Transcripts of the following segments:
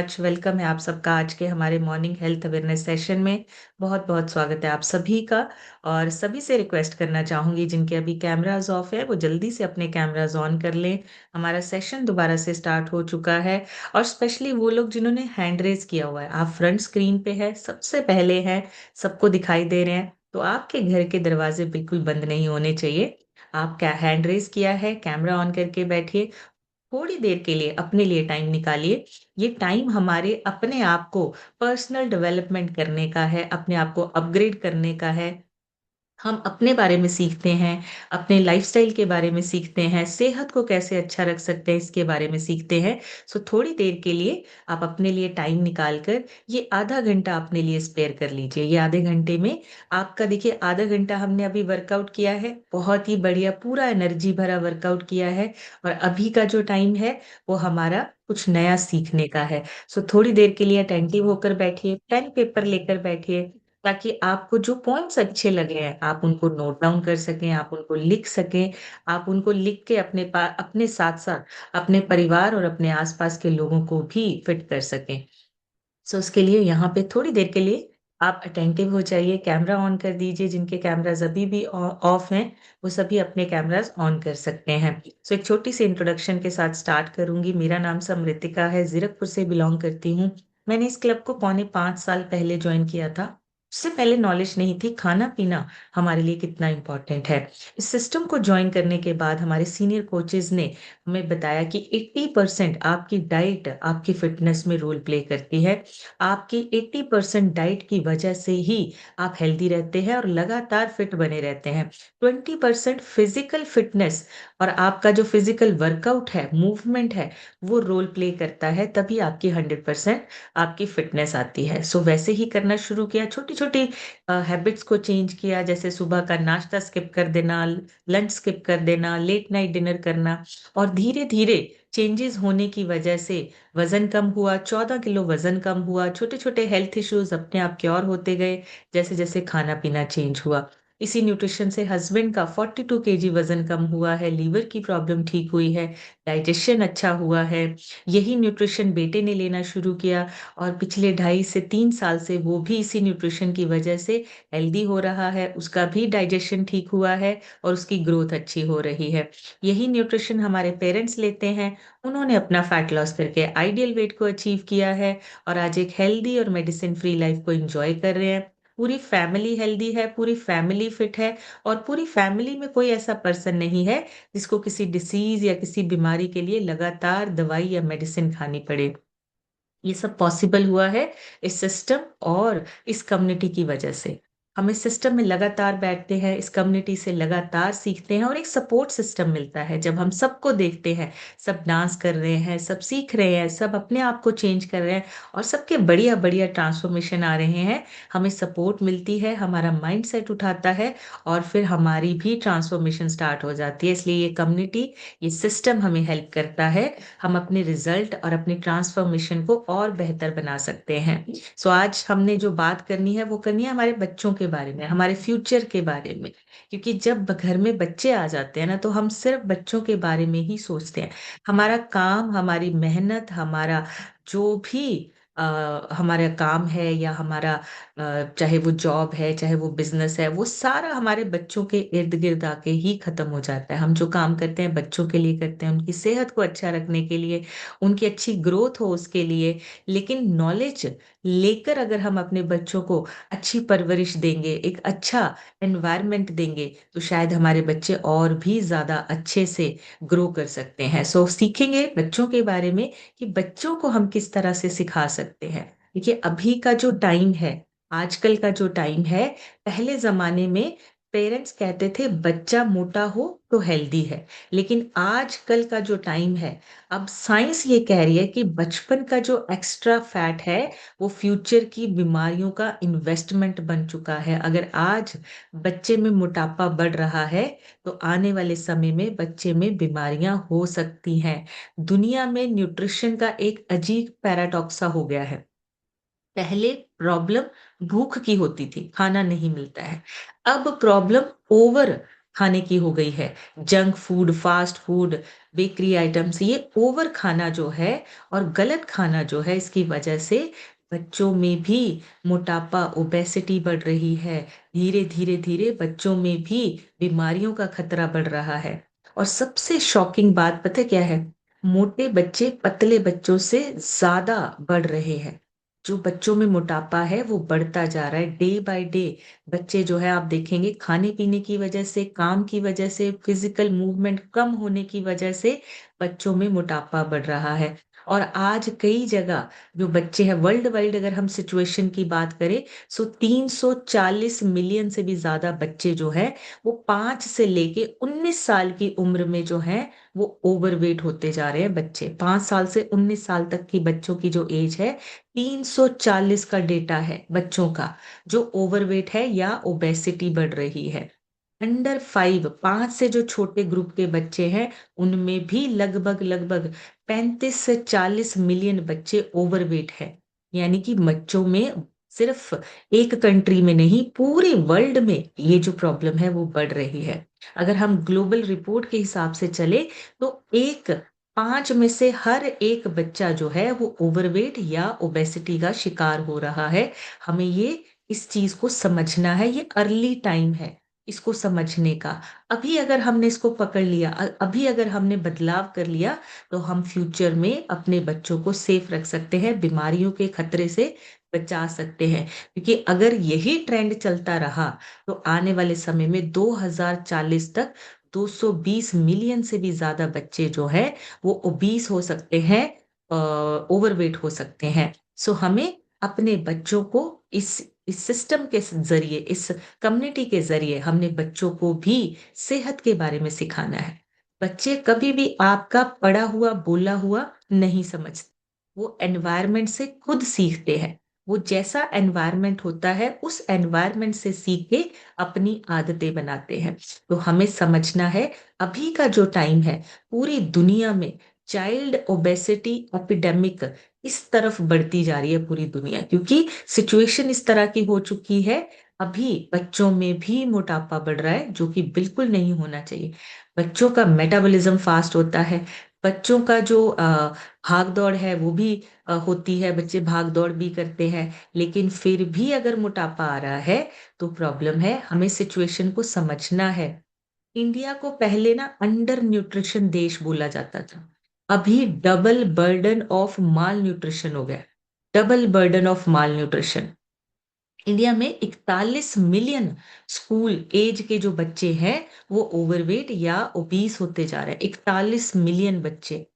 आज वेलकम है आप सबका आज के हमारे मॉर्निंग हेल्थ अवेयरनेस सेशन में। बहुत बहुत स्वागत है आप सभी का। और सभी से रिक्वेस्ट करना चाहूंगी जिनके अभी कैमराज ऑफ है वो जल्दी से अपने कैमराज ऑन कर लें। हमारा सेशन दोबारा से स्टार्ट हो चुका है। और स्पेशली वो लोग जिन्होंने हैंड रेज किया हुआ है, आप फ्रंट स्क्रीन पे है, सबसे पहले है, सबको दिखाई दे रहे हैं, तो आपके घर के दरवाजे बिल्कुल बंद नहीं होने चाहिए। आप क्या हैंड रेज किया है, कैमरा ऑन करके बैठिए। थोड़ी देर के लिए अपने लिए टाइम निकालिए। ये टाइम हमारे अपने आप को पर्सनल डेवलपमेंट करने का है, अपने आप को अपग्रेड करने का है। हम अपने बारे में सीखते हैं, अपने लाइफस्टाइल के बारे में सीखते हैं, सेहत को कैसे अच्छा रख सकते हैं इसके बारे में सीखते हैं। सो थोड़ी देर के लिए आप अपने लिए टाइम निकाल कर ये आधा घंटा अपने लिए स्पेयर कर लीजिए। ये आधे घंटे में आपका देखिए, आधा घंटा हमने अभी वर्कआउट किया है, बहुत ही बढ़िया पूरा एनर्जी भरा वर्कआउट किया है। और अभी का जो टाइम है वो हमारा कुछ नया सीखने का है। सो थोड़ी देर के लिए अटेंटिव होकर बैठिए, पेन पेपर लेकर बैठिए, ताकि आपको जो पॉइंट्स अच्छे लगे हैं आप उनको नोट डाउन कर सकें, आप उनको लिख सकें। आप उनको लिख के अपने साथ साथ अपने परिवार और अपने आसपास के लोगों को भी फिट कर सकें। सो उसके लिए यहाँ पे थोड़ी देर के लिए आप अटेंटिव हो जाइए, कैमरा ऑन कर दीजिए। जिनके कैमराज अभी भी ऑफ हैं वो सभी अपने कैमराज ऑन कर सकते हैं। सो एक छोटी सी इंट्रोडक्शन के साथ स्टार्ट करूंगी। मेरा नाम समृतिका है, जीरकपुर से बिलोंग करती हूँ। मैंने इस क्लब को पौने 5 साल पहले ज्वाइन किया था। उससे पहले नॉलेज नहीं थी खाना पीना हमारे लिए कितना इम्पोर्टेंट है। इस सिस्टम को ज्वाइन करने के बाद हमारे सीनियर कोचेज ने हमें बताया कि 80% आपकी डाइट आपकी फिटनेस में रोल प्ले करती है। आपकी 80% डाइट की वजह से ही आप हेल्दी रहते हैं और लगातार फिट बने रहते हैं। 20% फिजिकल फिटनेस और आपका जो फिजिकल वर्कआउट है, मूवमेंट है, वो रोल प्ले करता है, तभी आपकी 100% आपकी फिटनेस आती है। सो वैसे ही करना शुरू किया, छोटी छोटी हैबिट्स को चेंज किया, जैसे सुबह का नाश्ता स्किप कर देना, लंच स्किप कर देना, लेट नाइट डिनर करना। और धीरे धीरे चेंजेस होने की वजह से वजन कम हुआ, 14 किलो वजन कम हुआ, छोटे छोटे हेल्थ इश्यूज अपने आप क्योर होते गए जैसे जैसे खाना पीना चेंज हुआ। इसी न्यूट्रिशन से हस्बैंड का 42 kg वजन कम हुआ है, लीवर की प्रॉब्लम ठीक हुई है, डाइजेशन अच्छा हुआ है। यही न्यूट्रिशन बेटे ने लेना शुरू किया और पिछले 2.5 से 3 साल से वो भी इसी न्यूट्रिशन की वजह से हेल्दी हो रहा है, उसका भी डाइजेशन ठीक हुआ है और उसकी ग्रोथ अच्छी हो रही है। यही न्यूट्रिशन हमारे पेरेंट्स लेते हैं, उन्होंने अपना फैट लॉस करके आइडियल वेट को अचीव किया है और आज एक हेल्दी और मेडिसिन फ्री लाइफ को एंजॉय कर रहे हैं। पूरी फैमिली हेल्दी है, पूरी फैमिली फिट है और पूरी फैमिली में कोई ऐसा पर्सन नहीं है जिसको किसी डिसीज या किसी बीमारी के लिए लगातार दवाई या मेडिसिन खानी पड़े। ये सब पॉसिबल हुआ है इस सिस्टम और इस कम्युनिटी की वजह से। हम इस सिस्टम में लगातार बैठते हैं, इस कम्युनिटी से लगातार सीखते हैं और एक सपोर्ट सिस्टम मिलता है। जब हम सबको देखते हैं, सब डांस कर रहे हैं, सब सीख रहे हैं, सब अपने आप को चेंज कर रहे हैं और सबके बढ़िया बढ़िया ट्रांसफॉर्मेशन आ रहे हैं, हमें सपोर्ट मिलती है, हमारा माइंड सेट उठाता है और फिर हमारी भी ट्रांसफॉर्मेशन स्टार्ट हो जाती है। इसलिए ये कम्युनिटी, ये सिस्टम हमें हेल्प करता है। हम अपने रिजल्ट और अपनी ट्रांसफॉर्मेशन को और बेहतर बना सकते हैं। सो आज हमने जो बात करनी है वो करनी है हमारे बच्चों के बारे में, हमारे फ्यूचर के बारे में। क्योंकि जब घर में बच्चे आ जाते हैं ना, तो हम सिर्फ बच्चों के बारे में ही सोचते हैं। हमारा काम, हमारी मेहनत, हमारा जो भी हमारा काम है या हमारा चाहे वो जॉब है चाहे वो बिजनेस है, वो सारा हमारे बच्चों के इर्द गिर्द आके ही खत्म हो जाता है। हम जो काम करते हैं बच्चों के लिए करते हैं, उनकी सेहत को अच्छा रखने के लिए, उनकी अच्छी ग्रोथ हो उसके लिए। लेकिन नॉलेज लेकर अगर हम अपने बच्चों को अच्छी परवरिश देंगे, एक अच्छा एनवायरनमेंट देंगे, तो शायद हमारे बच्चे और भी ज्यादा अच्छे से ग्रो कर सकते हैं। सो सीखेंगे बच्चों के बारे में कि बच्चों को हम किस तरह से सिखा सकते हैं। देखिए, अभी का जो टाइम है, आजकल का जो टाइम है, पहले जमाने में पेरेंट्स कहते थे बच्चा मोटा हो तो हेल्दी है। लेकिन आजकल का जो टाइम है, अब साइंस ये कह रही है कि बचपन का जो एक्स्ट्रा फैट है वो फ्यूचर की बीमारियों का इन्वेस्टमेंट बन चुका है। अगर आज बच्चे में मोटापा बढ़ रहा है तो आने वाले समय में बच्चे में बीमारियां हो सकती हैं। दुनिया में न्यूट्रिशन का एक अजीब पैराडॉक्सा हो गया है। पहले प्रॉब्लम भूख की होती थी, खाना नहीं मिलता है। अब प्रॉब्लम ओवर खाने की हो गई है। Junk food, fast food, bakery items, ये ओवर खाना जो है और गलत खाना जो है, इसकी वजह से बच्चों में भी मोटापा, ओबेसिटी बढ़ रही है। धीरे धीरे धीरे बच्चों में भी बीमारियों का खतरा बढ़ रहा है। और सबसे शॉकिंग बात पता है क्या है? मोटे बच्चे पतले बच्चों से ज्यादा बढ़ रहे हैं। जो बच्चों में मोटापा है वो बढ़ता जा रहा है डे बाय डे। बच्चे जो है आप देखेंगे खाने पीने की वजह से, काम की वजह से, फिजिकल मूवमेंट कम होने की वजह से बच्चों में मोटापा बढ़ रहा है। और आज कई जगह जो बच्चे हैं, वर्ल्ड वाइड अगर हम सिचुएशन की बात करें, सो 340 मिलियन से भी ज्यादा बच्चे जो है वो 5 से लेके 19 साल की उम्र में जो है वो ओवरवेट होते जा रहे हैं। बच्चे 5 साल से 19 साल तक की बच्चों की जो एज है, 340 का डेटा है बच्चों का जो ओवरवेट है या ओबेसिटी बढ़ रही है। अंडर 5, 5 से जो छोटे ग्रुप के बच्चे हैं, उनमें भी लगभग लगभग 35 से 40 मिलियन बच्चे ओवरवेट है। यानी कि बच्चों में सिर्फ एक कंट्री में नहीं, पूरे वर्ल्ड में ये जो प्रॉब्लम है वो बढ़ रही है। अगर हम ग्लोबल रिपोर्ट के हिसाब से चले तो 1 5 में से हर एक बच्चा जो है वो ओवरवेट या ओबेसिटी का शिकार हो रहा है। हमें ये इस चीज को समझना है, ये अर्ली टाइम है इसको समझने का। अभी अगर हमने इसको पकड़ लिया, अभी अगर हमने बदलाव कर लिया, तो हम फ्यूचर में अपने बच्चों को सेफ रख सकते हैं, बीमारियों के खतरे से बचा सकते हैं। क्योंकि अगर यही ट्रेंड चलता रहा तो आने वाले समय में 2040 तक 220 मिलियन से भी ज्यादा बच्चे जो है वो ओबीस हो सकते हैं, ओवरवेट हो सकते हैं। सो हमें अपने बच्चों को इस सिस्टम के जरिए, इस कम्युनिटी के जरिए हमने बच्चों को भी सेहत के बारे में सिखाना है। बच्चे कभी भी आपका पढ़ा हुआ बोला हुआ नहीं समझते, वो एनवायरनमेंट से खुद सीखते हैं। वो जैसा एनवायरनमेंट होता है उस एनवायरनमेंट से सीख के अपनी आदतें बनाते हैं। तो हमें समझना है, अभी का जो टाइम है, पूरी दुनिया में चाइल्ड ओबेसिटी एपिडेमिक इस तरफ बढ़ती जा रही है पूरी दुनिया, क्योंकि सिचुएशन इस तरह की हो चुकी है। अभी बच्चों में भी मोटापा बढ़ रहा है, जो कि बिल्कुल नहीं होना चाहिए। बच्चों का मेटाबॉलिज्म फास्ट होता है। बच्चों का जो भाग दौड़ है वो भी होती है, बच्चे भाग दौड़ भी करते हैं। लेकिन फिर भी अगर मोटापा आ रहा है तो प्रॉब्लम है, हमें सिचुएशन को समझना है। इंडिया को पहले ना अंडर न्यूट्रिशन देश बोला जाता था, अभी double burden of mall nutrition हो गया। Double burden of mall nutrition. India में 41 मिलियन स्कूल एज के जो बच्चे हैं वो ओवरवेट या ओबीस होते जा रहे हैं, 41 मिलियन बच्चे।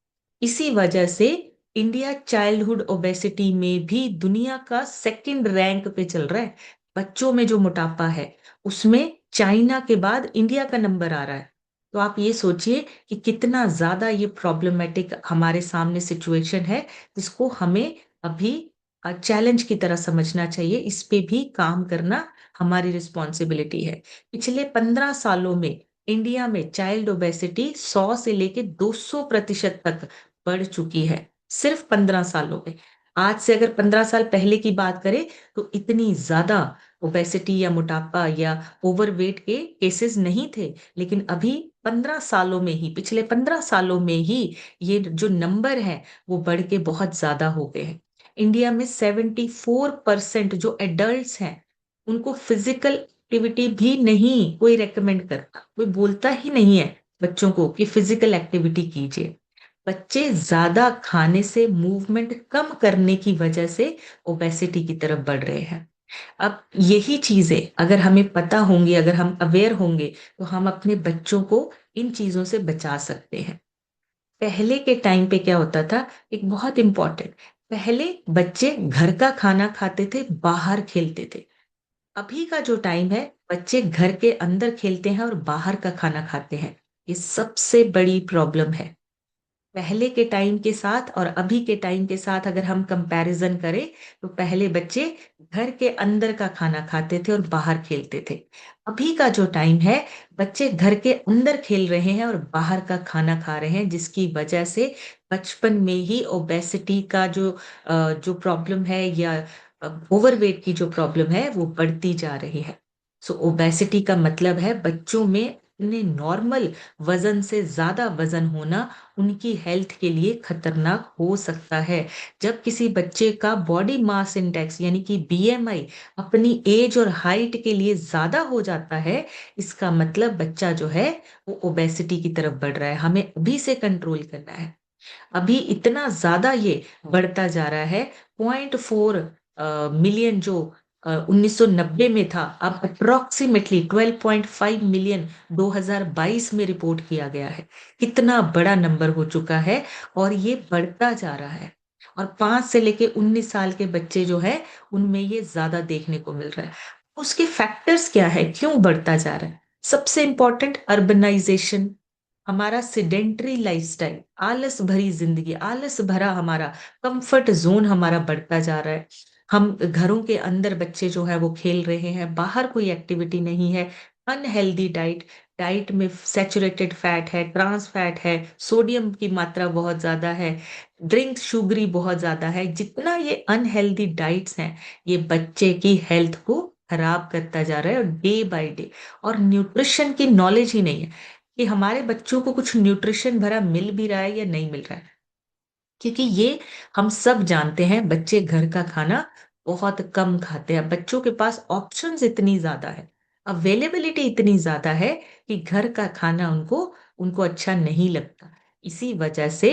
इसी वजह से इंडिया चाइल्डहुड ओबेसिटी में भी दुनिया का सेकंड रैंक पे चल रहा है। बच्चों में जो मोटापा है उसमें चाइना के बाद इंडिया का नंबर आ रहा है। तो आप ये सोचिए कि कितना ज्यादा ये प्रॉब्लमेटिक हमारे सामने सिचुएशन है, जिसको हमें अभी चैलेंज की तरह समझना चाहिए। इस पे भी काम करना हमारी रिस्पॉन्सिबिलिटी है। पिछले 15 सालों में इंडिया में चाइल्ड ओबेसिटी 100 से लेके 200% तक बढ़ चुकी है, सिर्फ 15 सालों में। आज से अगर 15 साल पहले की बात करें तो इतनी ज्यादा ओबेसिटी या मोटापा या ओवरवेट के केसेस नहीं थे। लेकिन अभी 15 सालों में ही, पिछले 15 सालों में ही ये जो नंबर है वो बढ़ के बहुत ज्यादा हो गए हैं। इंडिया में 74% जो एडल्ट्स हैं उनको फिजिकल एक्टिविटी भी नहीं कोई रेकमेंड करता, कोई बोलता ही नहीं है बच्चों को कि फिजिकल एक्टिविटी कीजिए। बच्चे ज्यादा खाने से, मूवमेंट कम करने की वजह से ओबेसिटी की तरफ बढ़ रहे हैं। अब यही चीजें अगर हमें पता होंगी, अगर हम अवेयर होंगे, तो हम अपने बच्चों को इन चीजों से बचा सकते हैं। पहले के टाइम पे क्या होता था, एक बहुत इंपॉर्टेंट, पहले बच्चे घर का खाना खाते थे, बाहर खेलते थे। अभी का जो टाइम है, बच्चे घर के अंदर खेलते हैं और बाहर का खाना खाते हैं। ये सबसे बड़ी प्रॉब्लम है। पहले के टाइम के साथ और अभी के टाइम के साथ अगर हम कंपैरिजन करें, तो पहले बच्चे घर के अंदर का खाना खाते थे और बाहर खेलते थे। अभी का जो टाइम है, बच्चे घर के अंदर खेल रहे हैं और बाहर का खाना खा रहे हैं, जिसकी वजह से बचपन में ही ओबेसिटी का जो प्रॉब्लम है या ओवरवेट की जो प्रॉब्लम है वो बढ़ती जा रही है। सो ओबेसिटी का मतलब है बच्चों में अपने नॉर्मल वजन से ज्यादा वजन होना उनकी हेल्थ के लिए खतरनाक हो सकता है। जब किसी बच्चे का बॉडी मास इंडेक्स यानी कि बीएमआई अपनी एज और हाइट के लिए ज्यादा हो जाता है, इसका मतलब बच्चा जो है वो ओबेसिटी की तरफ बढ़ रहा है। हमें अभी से कंट्रोल करना है। अभी इतना ज्यादा ये बढ़ता जा रहा है। 0.4 मिलियन जो 1990 में था, अब अप्रोक्सीमेटली 12.5 मिलियन 2022 में रिपोर्ट किया गया है। कितना बड़ा नंबर हो चुका है और ये बढ़ता जा रहा है। और 5 से लेके 19 साल के बच्चे जो है उनमें ये ज्यादा देखने को मिल रहा है। उसके फैक्टर्स क्या है, क्यों बढ़ता जा रहा है? सबसे इंपॉर्टेंट अर्बनाइजेशन, हमारा सिडेंट्री लाइफस्टाइल, आलस भरी जिंदगी, आलस भरा हमारा कंफर्ट जोन हमारा बढ़ता जा रहा है। हम घरों के अंदर बच्चे जो है वो खेल रहे हैं, बाहर कोई एक्टिविटी नहीं है। अनहेल्दी डाइट, डाइट में सैचुरेटेड फैट है, ट्रांस फैट है, सोडियम की मात्रा बहुत ज्यादा है, ड्रिंक शुगरी बहुत ज्यादा है। जितना ये अनहेल्दी डाइट्स हैं, ये बच्चे की हेल्थ को खराब करता जा रहा है और डे बाय डे। और न्यूट्रिशन की नॉलेज ही नहीं है कि हमारे बच्चों को कुछ न्यूट्रिशन भरा मिल भी रहा है या नहीं मिल रहा है। क्योंकि ये हम सब जानते हैं, बच्चे घर का खाना बहुत कम खाते हैं। बच्चों के पास ऑप्शंस इतनी ज्यादा है, अवेलेबिलिटी इतनी ज्यादा है कि घर का खाना उनको उनको अच्छा नहीं लगता। इसी वजह से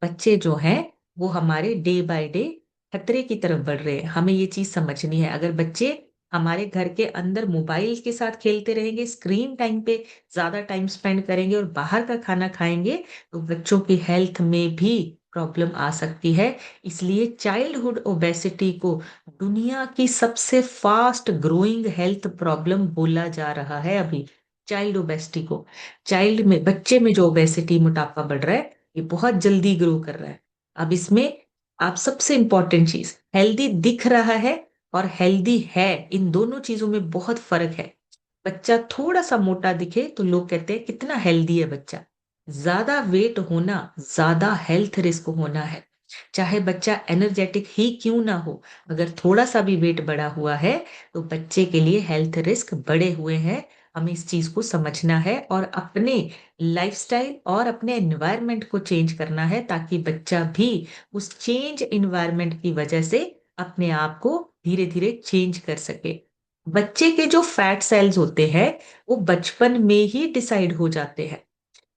बच्चे जो हैं वो हमारे डे बाय डे खतरे की तरफ बढ़ रहे हैं। हमें ये चीज समझनी है। अगर बच्चे हमारे घर के अंदर मोबाइल के साथ खेलते रहेंगे, स्क्रीन टाइम पे ज्यादा टाइम स्पेंड करेंगे और बाहर का खाना खाएंगे, तो बच्चों की हेल्थ में भी प्रॉब्लम आ सकती है। इसलिए चाइल्डहुड ओबेसिटी को दुनिया की सबसे फास्ट ग्रोइंग हेल्थ प्रॉब्लम बोला जा रहा है अभी। चाइल्ड ओबेसिटी को, चाइल्ड में, बच्चे में जो ओबेसिटी मोटापा बढ़ रहा है, ये बहुत जल्दी ग्रो कर रहा है। अब इसमें आप सबसे इंपॉर्टेंट चीज, हेल्दी दिख रहा है और हेल्दी है, इन दोनों चीजों में बहुत फर्क है। बच्चा थोड़ा सा मोटा दिखे तो लोग कहते हैं कितना हेल्दी है बच्चा। ज्यादा वेट होना ज्यादा हेल्थ रिस्क होना है। चाहे बच्चा एनर्जेटिक ही क्यों ना हो, अगर थोड़ा सा भी वेट बढ़ा हुआ है तो बच्चे के लिए हेल्थ रिस्क बढ़े हुए हैं। हमें इस चीज को समझना है और अपने लाइफस्टाइल और अपने एनवायरनमेंट को चेंज करना है, ताकि बच्चा भी उस चेंज एनवायरनमेंट की वजह से अपने आप को धीरे धीरे चेंज कर सके। बच्चे के जो फैट सेल्स होते हैं वो बचपन में ही डिसाइड हो जाते हैं।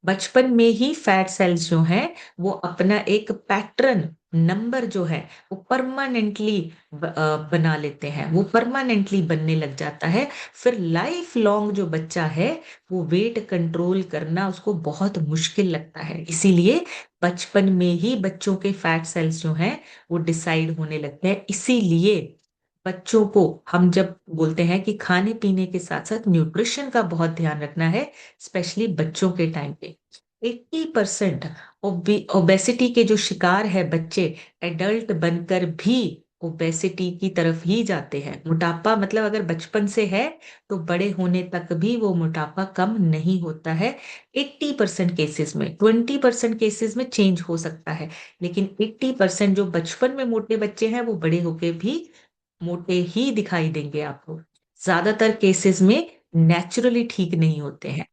बचपन में ही फैट सेल्स जो हैं वो अपना एक पैटर्न नंबर जो है वो परमानेंटली बना लेते हैं, वो परमानेंटली बनने लग जाता है। फिर लाइफ लॉन्ग जो बच्चा है वो वेट कंट्रोल करना उसको बहुत मुश्किल लगता है। इसीलिए बचपन में ही बच्चों के फैट सेल्स जो हैं वो डिसाइड होने लगते हैं। इसीलिए बच्चों को हम जब बोलते हैं कि खाने पीने के साथ साथ न्यूट्रिशन का बहुत ध्यान रखना है, स्पेशली बच्चों के टाइम पे। 80% ओबेसिटी के जो शिकार है बच्चे, एडल्ट बनकर भी ओबेसिटी की तरफ ही जाते हैं। मोटापा मतलब अगर बचपन से है तो बड़े होने तक भी वो मोटापा कम नहीं होता है। 80% केसेस में, 20% केसेस में चेंज हो सकता है, लेकिन 80% जो बचपन में मोटे बच्चे हैं वो बड़े होके भी मोटे ही दिखाई देंगे आपको। ज्यादातर केसेस में नेचुरली ठीक नहीं होते हैं।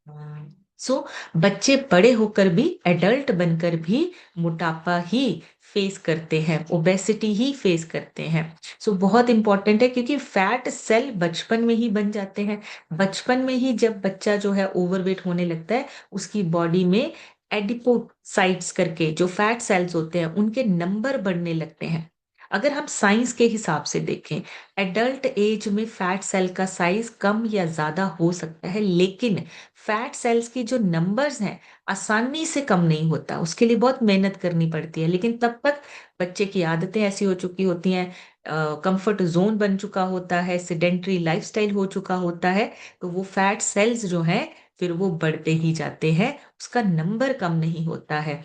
सो बच्चे बड़े होकर भी, एडल्ट बनकर भी मोटापा ही फेस करते हैं, ओबेसिटी ही फेस करते हैं। सो बहुत इंपॉर्टेंट है, क्योंकि फैट सेल बचपन में ही बन जाते हैं। बचपन में ही जब बच्चा जो है ओवरवेट होने लगता है, उसकी बॉडी में एडिपोसाइट्स करके जो फैट सेल्स होते हैं उनके नंबर बढ़ने लगते हैं। अगर हम साइंस के हिसाब से देखें, एडल्ट एज में फैट सेल का साइज कम या ज्यादा हो सकता है, लेकिन फैट सेल्स की जो नंबर्स हैं आसानी से कम नहीं होता, उसके लिए बहुत मेहनत करनी पड़ती है। लेकिन तब तक बच्चे की आदतें ऐसी हो चुकी होती हैं, कंफर्ट जोन बन चुका होता है, सिडेंट्री लाइफस्टाइल हो चुका होता है, तो वो फैट सेल्स जो है फिर वो बढ़ते ही जाते हैं, उसका नंबर कम नहीं होता है।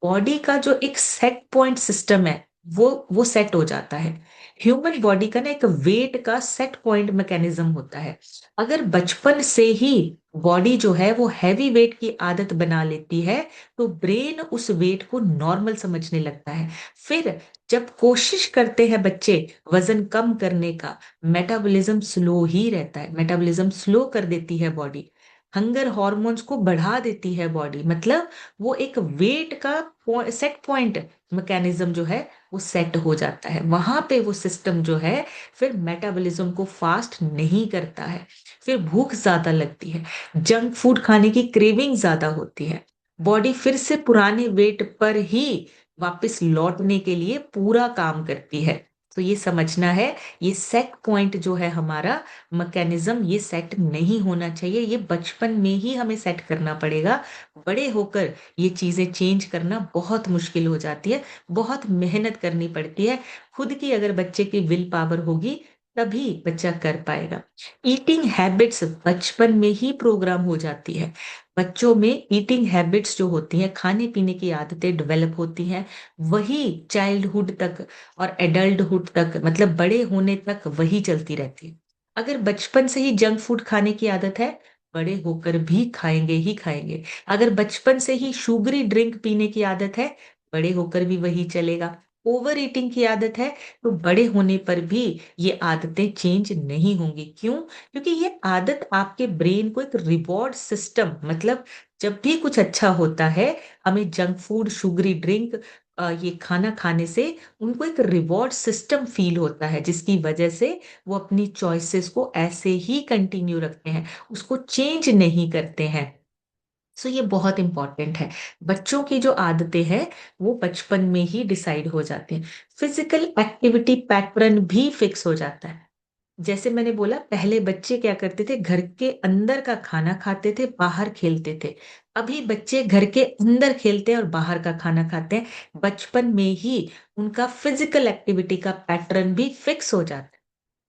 बॉडी का जो एक सेट पॉइंट सिस्टम है वो सेट हो जाता है। ह्यूमन बॉडी का ना एक वेट का सेट पॉइंट मैकेनिज्म होता है। अगर बचपन से ही बॉडी जो है वो हैवी वेट की आदत बना लेती है, तो ब्रेन उस वेट को नॉर्मल समझने लगता है। फिर जब कोशिश करते हैं बच्चे वजन कम करने का, मेटाबॉलिज्म स्लो ही रहता है, मेटाबॉलिज्म स्लो कर देती है बॉडी। हंगर हॉर्मोन्स को बढ़ा देती है बॉडी, मतलब वो एक वेट का सेट पॉइंट मैकेनिज्म जो है वो सेट हो जाता है, वहां पे वो सिस्टम जो है फिर मेटाबॉलिज्म को फास्ट नहीं करता है, फिर भूख ज्यादा लगती है, जंक फूड खाने की क्रेविंग ज्यादा होती है, बॉडी फिर से पुराने वेट पर ही वापस लौटने के लिए पूरा काम करती है। तो ये समझना है, ये सेट पॉइंट जो है हमारा मैकेनिज्म, ये सेट नहीं होना चाहिए, ये बचपन में ही हमें सेट करना पड़ेगा। बड़े होकर ये चीजें चेंज करना बहुत मुश्किल हो जाती है, बहुत मेहनत करनी पड़ती है। खुद की अगर बच्चे की विल पावर होगी तभी बच्चा कर पाएगा। ईटिंग हैबिट्स बचपन में ही प्रोग्राम हो जाती है। बच्चों में ईटिंग हैबिट्स जो होती हैं, खाने पीने की आदतें डेवलप होती हैं, वही चाइल्डहुड तक और एडल्टहुड तक, मतलब बड़े होने तक वही चलती रहती है। अगर बचपन से ही जंक फूड खाने की आदत है, बड़े होकर भी खाएंगे ही खाएंगे। अगर बचपन से ही शुगरी ड्रिंक पीने की आदत है, बड़े होकर भी वही चलेगा। ओवर ईटिंग की आदत है, तो बड़े होने पर भी ये आदतें चेंज नहीं होंगी। क्यों? क्योंकि ये आदत आपके ब्रेन को एक रिवॉर्ड सिस्टम, मतलब जब भी कुछ अच्छा होता है, हमें जंक फूड शुगरी ड्रिंक ये खाना खाने से उनको एक रिवॉर्ड सिस्टम फील होता है, जिसकी वजह से वो अपनी चॉइसेस को ऐसे ही कंटिन्यू रखते हैं, उसको चेंज नहीं करते हैं। सो ये बहुत इंपॉर्टेंट है। बच्चों की जो आदतें हैं वो बचपन में ही डिसाइड हो जाती हैं। फिजिकल एक्टिविटी पैटर्न भी फिक्स हो जाता है। जैसे मैंने बोला, पहले बच्चे क्या करते थे, घर के अंदर का खाना खाते थे, बाहर खेलते थे। अभी बच्चे घर के अंदर खेलते हैं और बाहर का खाना खाते हैं। बचपन में ही उनका फिजिकल एक्टिविटी का पैटर्न भी फिक्स हो जाता है।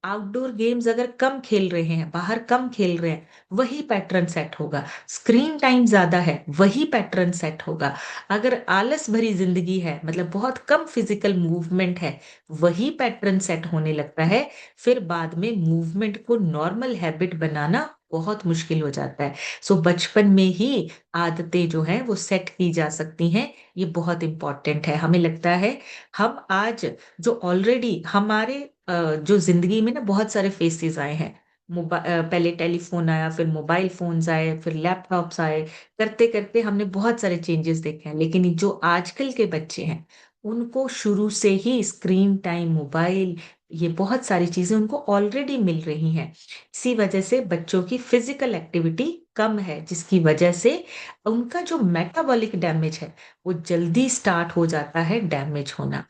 आउटडोर गेम्स अगर कम खेल रहे हैं, बाहर कम खेल रहे हैं, वही पैटर्न सेट होगा। स्क्रीन टाइम ज्यादा है, वही पैटर्न सेट होगा। अगर आलस भरी जिंदगी है, मतलब बहुत कम फिजिकल मूवमेंट है, वही पैटर्न सेट होने लगता है। फिर बाद में मूवमेंट को नॉर्मल हैबिट बनाना बहुत मुश्किल हो जाता है। सो बचपन में ही आदतें जो हैं वो सेट की जा सकती हैं। ये बहुत इंपॉर्टेंट है। हमें लगता है हम आज जो ऑलरेडी हमारे जो जिंदगी में ना बहुत सारे फेसेस आए हैं। पहले टेलीफोन आया, फिर मोबाइल फोन्स आए, फिर लैपटॉप्स आए, करते करते हमने बहुत सारे चेंजेस देखे हैं। लेकिन ये जो आजकल के बच्चे हैं, उनको शुरू से ही स्क्रीन टाइम, मोबाइल, ये बहुत सारी चीजें उनको ऑलरेडी मिल रही हैं। इसी वजह से बच्चों की फिजिकल एक्टिविटी कम है, जिसकी वजह से उनका जो मेटाबॉलिक डैमेज है वो जल्दी स्टार्ट हो जाता है डैमेज होना।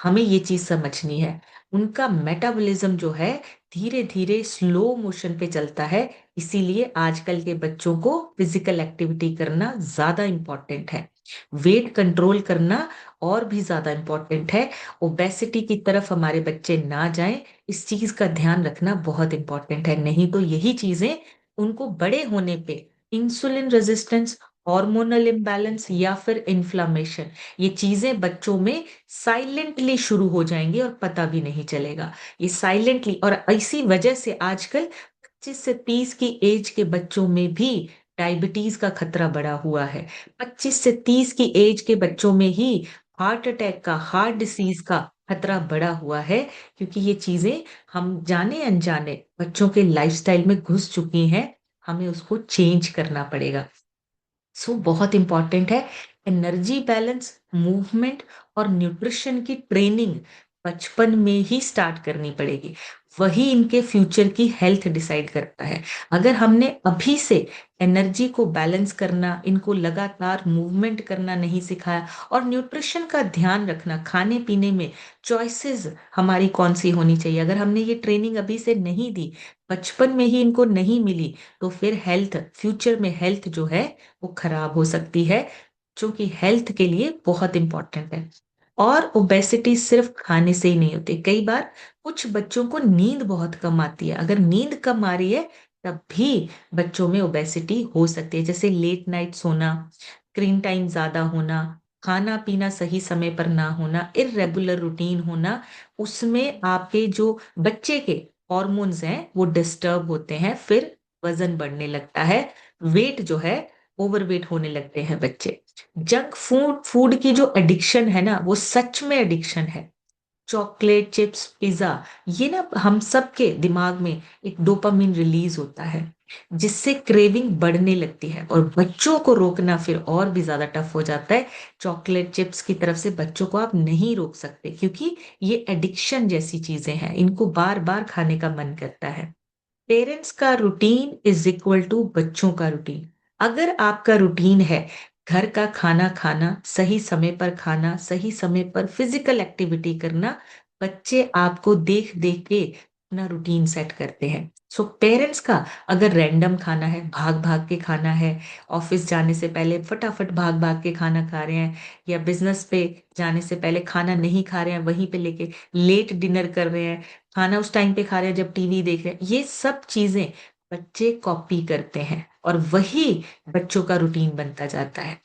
हमें ये चीज समझनी है। उनका मेटाबॉलिज्म जो है धीरे धीरे स्लो मोशन पे चलता है। इसीलिए आजकल के बच्चों को फिजिकल एक्टिविटी करना ज्यादा इम्पोर्टेंट है, वेट कंट्रोल करना और भी ज्यादा इम्पोर्टेंट है। ओबेसिटी की तरफ हमारे बच्चे ना जाएं, इस चीज का ध्यान रखना बहुत इम्पोर्टेंट है। नहीं तो यही चीजें उनको बड़े होने पे इंसुलिन रेजिस्टेंस, हार्मोनल इम्बैलेंस या फिर इन्फ्लामेशन, ये चीजें बच्चों में साइलेंटली शुरू हो जाएंगी और पता भी नहीं चलेगा। ये साइलेंटली, और इसी वजह से आजकल 25 से 30 की एज के बच्चों में भी डायबिटीज का खतरा बढ़ा हुआ है। 25 से 30 की एज के बच्चों में ही हार्ट अटैक का, हार्ट डिसीज का खतरा बढ़ा हुआ है। क्योंकि ये चीजें हम जाने अनजाने बच्चों के लाइफस्टाइल में घुस चुकी हैं। हमें उसको चेंज करना पड़ेगा। सो बहुत इंपॉर्टेंट है, एनर्जी बैलेंस, मूवमेंट और न्यूट्रिशन की ट्रेनिंग बचपन में ही स्टार्ट करनी पड़ेगी। वही इनके फ्यूचर की हेल्थ डिसाइड करता है। अगर हमने अभी से एनर्जी को बैलेंस करना, इनको लगातार मूवमेंट करना नहीं सिखाया, और न्यूट्रिशन का ध्यान रखना, खाने पीने में चॉइसेस हमारी कौन सी होनी चाहिए, अगर हमने ये ट्रेनिंग अभी से नहीं दी, बचपन में ही इनको नहीं मिली, तो फिर हेल्थ, फ्यूचर में हेल्थ जो है वो खराब हो सकती है, जो कि हेल्थ के लिए बहुत इंपॉर्टेंट है। और ओबेसिटी सिर्फ खाने से ही नहीं होती। कई बार कुछ बच्चों को नींद बहुत कम आती है, अगर नींद कम आ रही है तब भी बच्चों में ओबेसिटी हो सकती है। जैसे लेट नाइट सोना, स्क्रीन टाइम ज्यादा होना, खाना पीना सही समय पर ना होना, इररेगुलर रूटीन होना, उसमें आपके जो बच्चे के हॉर्मोन्स हैं वो डिस्टर्ब होते हैं, फिर वजन बढ़ने लगता है, वेट जो है, ओवरवेट होने लगते हैं बच्चे। जंक फूड फूड की जो एडिक्शन है ना, वो सच में एडिक्शन है। चॉकलेट, चिप्स, पिज्जा, ये ना हम सबके दिमाग में एक डोपामिन रिलीज होता है। जिससे क्रेविंग बढ़ने लगती है और बच्चों को रोकना फिर और भी ज्यादा टफ हो जाता है। चॉकलेट चिप्स की तरफ से बच्चों को आप नहीं रोक सकते, क्योंकि ये एडिक्शन जैसी चीजें हैं, इनको बार बार खाने का मन करता है। पेरेंट्स का रूटीन इज इक्वल टू बच्चों का रूटीन। अगर आपका रूटीन है घर का खाना खाना, सही समय पर खाना, सही समय पर फिजिकल एक्टिविटी करना, बच्चे आपको देख देख के अपना रूटीन सेट करते हैं। सो पेरेंट्स का अगर रैंडम खाना है, भाग भाग के खाना है, ऑफिस जाने से पहले फटाफट भाग भाग के खाना खा रहे हैं, या बिजनेस पे जाने से पहले खाना नहीं खा रहे हैं, वहीं पे लेके लेट डिनर कर रहे हैं, खाना उस टाइम पे खा रहे हैं जब टीवी देख रहे हैं, ये सब चीजें बच्चे कॉपी करते हैं और वही बच्चों का रूटीन बनता जाता है।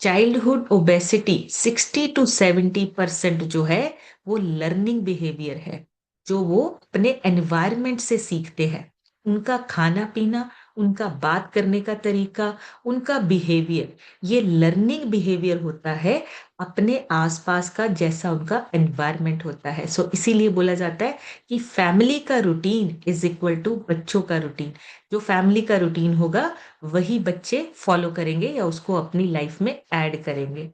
चाइल्डहुड ओबेसिटी 60 to 70% जो है वो लर्निंग बिहेवियर है, जो वो अपने एनवायरनमेंट से सीखते हैं। उनका खाना पीना, उनका बात करने का तरीका, उनका बिहेवियर, ये लर्निंग बिहेवियर होता है अपने आसपास का, जैसा उनका एनवायरनमेंट होता है। सो इसीलिए बोला जाता है कि फैमिली का रूटीन इज इक्वल टू बच्चों का रूटीन। जो फैमिली का रूटीन होगा वही बच्चे फॉलो करेंगे या उसको अपनी लाइफ में ऐड करेंगे।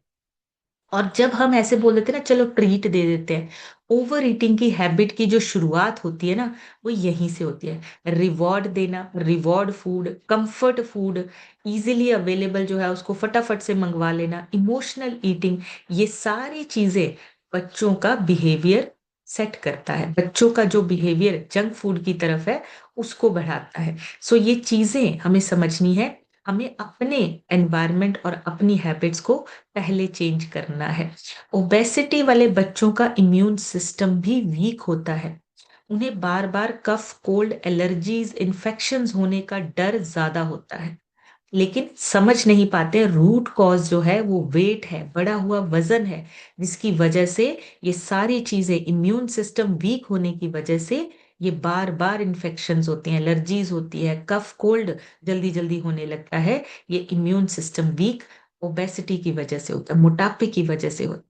और जब हम ऐसे बोल देते हैं ना, चलो ट्रीट दे देते हैं, ओवर ईटिंग की हैबिट की जो शुरुआत होती है ना, वो यहीं से होती है। रिवॉर्ड देना, reward food, comfort food, easily available जो है उसको फटाफट से मंगवा लेना, इमोशनल ईटिंग, ये सारी चीजें बच्चों का बिहेवियर सेट करता है। बच्चों का जो बिहेवियर जंक फूड की तरफ है उसको बढ़ाता है। सो ये चीजें हमें समझनी है। हमें अपने एनवायरनमेंट और अपनी हैबिट्स को पहले चेंज करना है। ओबेसिटी वाले बच्चों का इम्यून सिस्टम भी वीक होता है। उन्हें बार बार कफ, कोल्ड, एलर्जीज, इन्फेक्शंस होने का डर ज्यादा होता है, लेकिन समझ नहीं पाते रूट कॉज जो है वो वेट है, बढ़ा हुआ वजन है, जिसकी वजह से ये सारी चीजें, इम्यून सिस्टम वीक होने की वजह से ये बार बार इन्फेक्शंस होती हैं, एलर्जीज होती है, कफ कोल्ड जल्दी जल्दी होने लगता है। ये इम्यून सिस्टम वीक ओबेसिटी की वजह से होता है, मोटापे की वजह से होता है।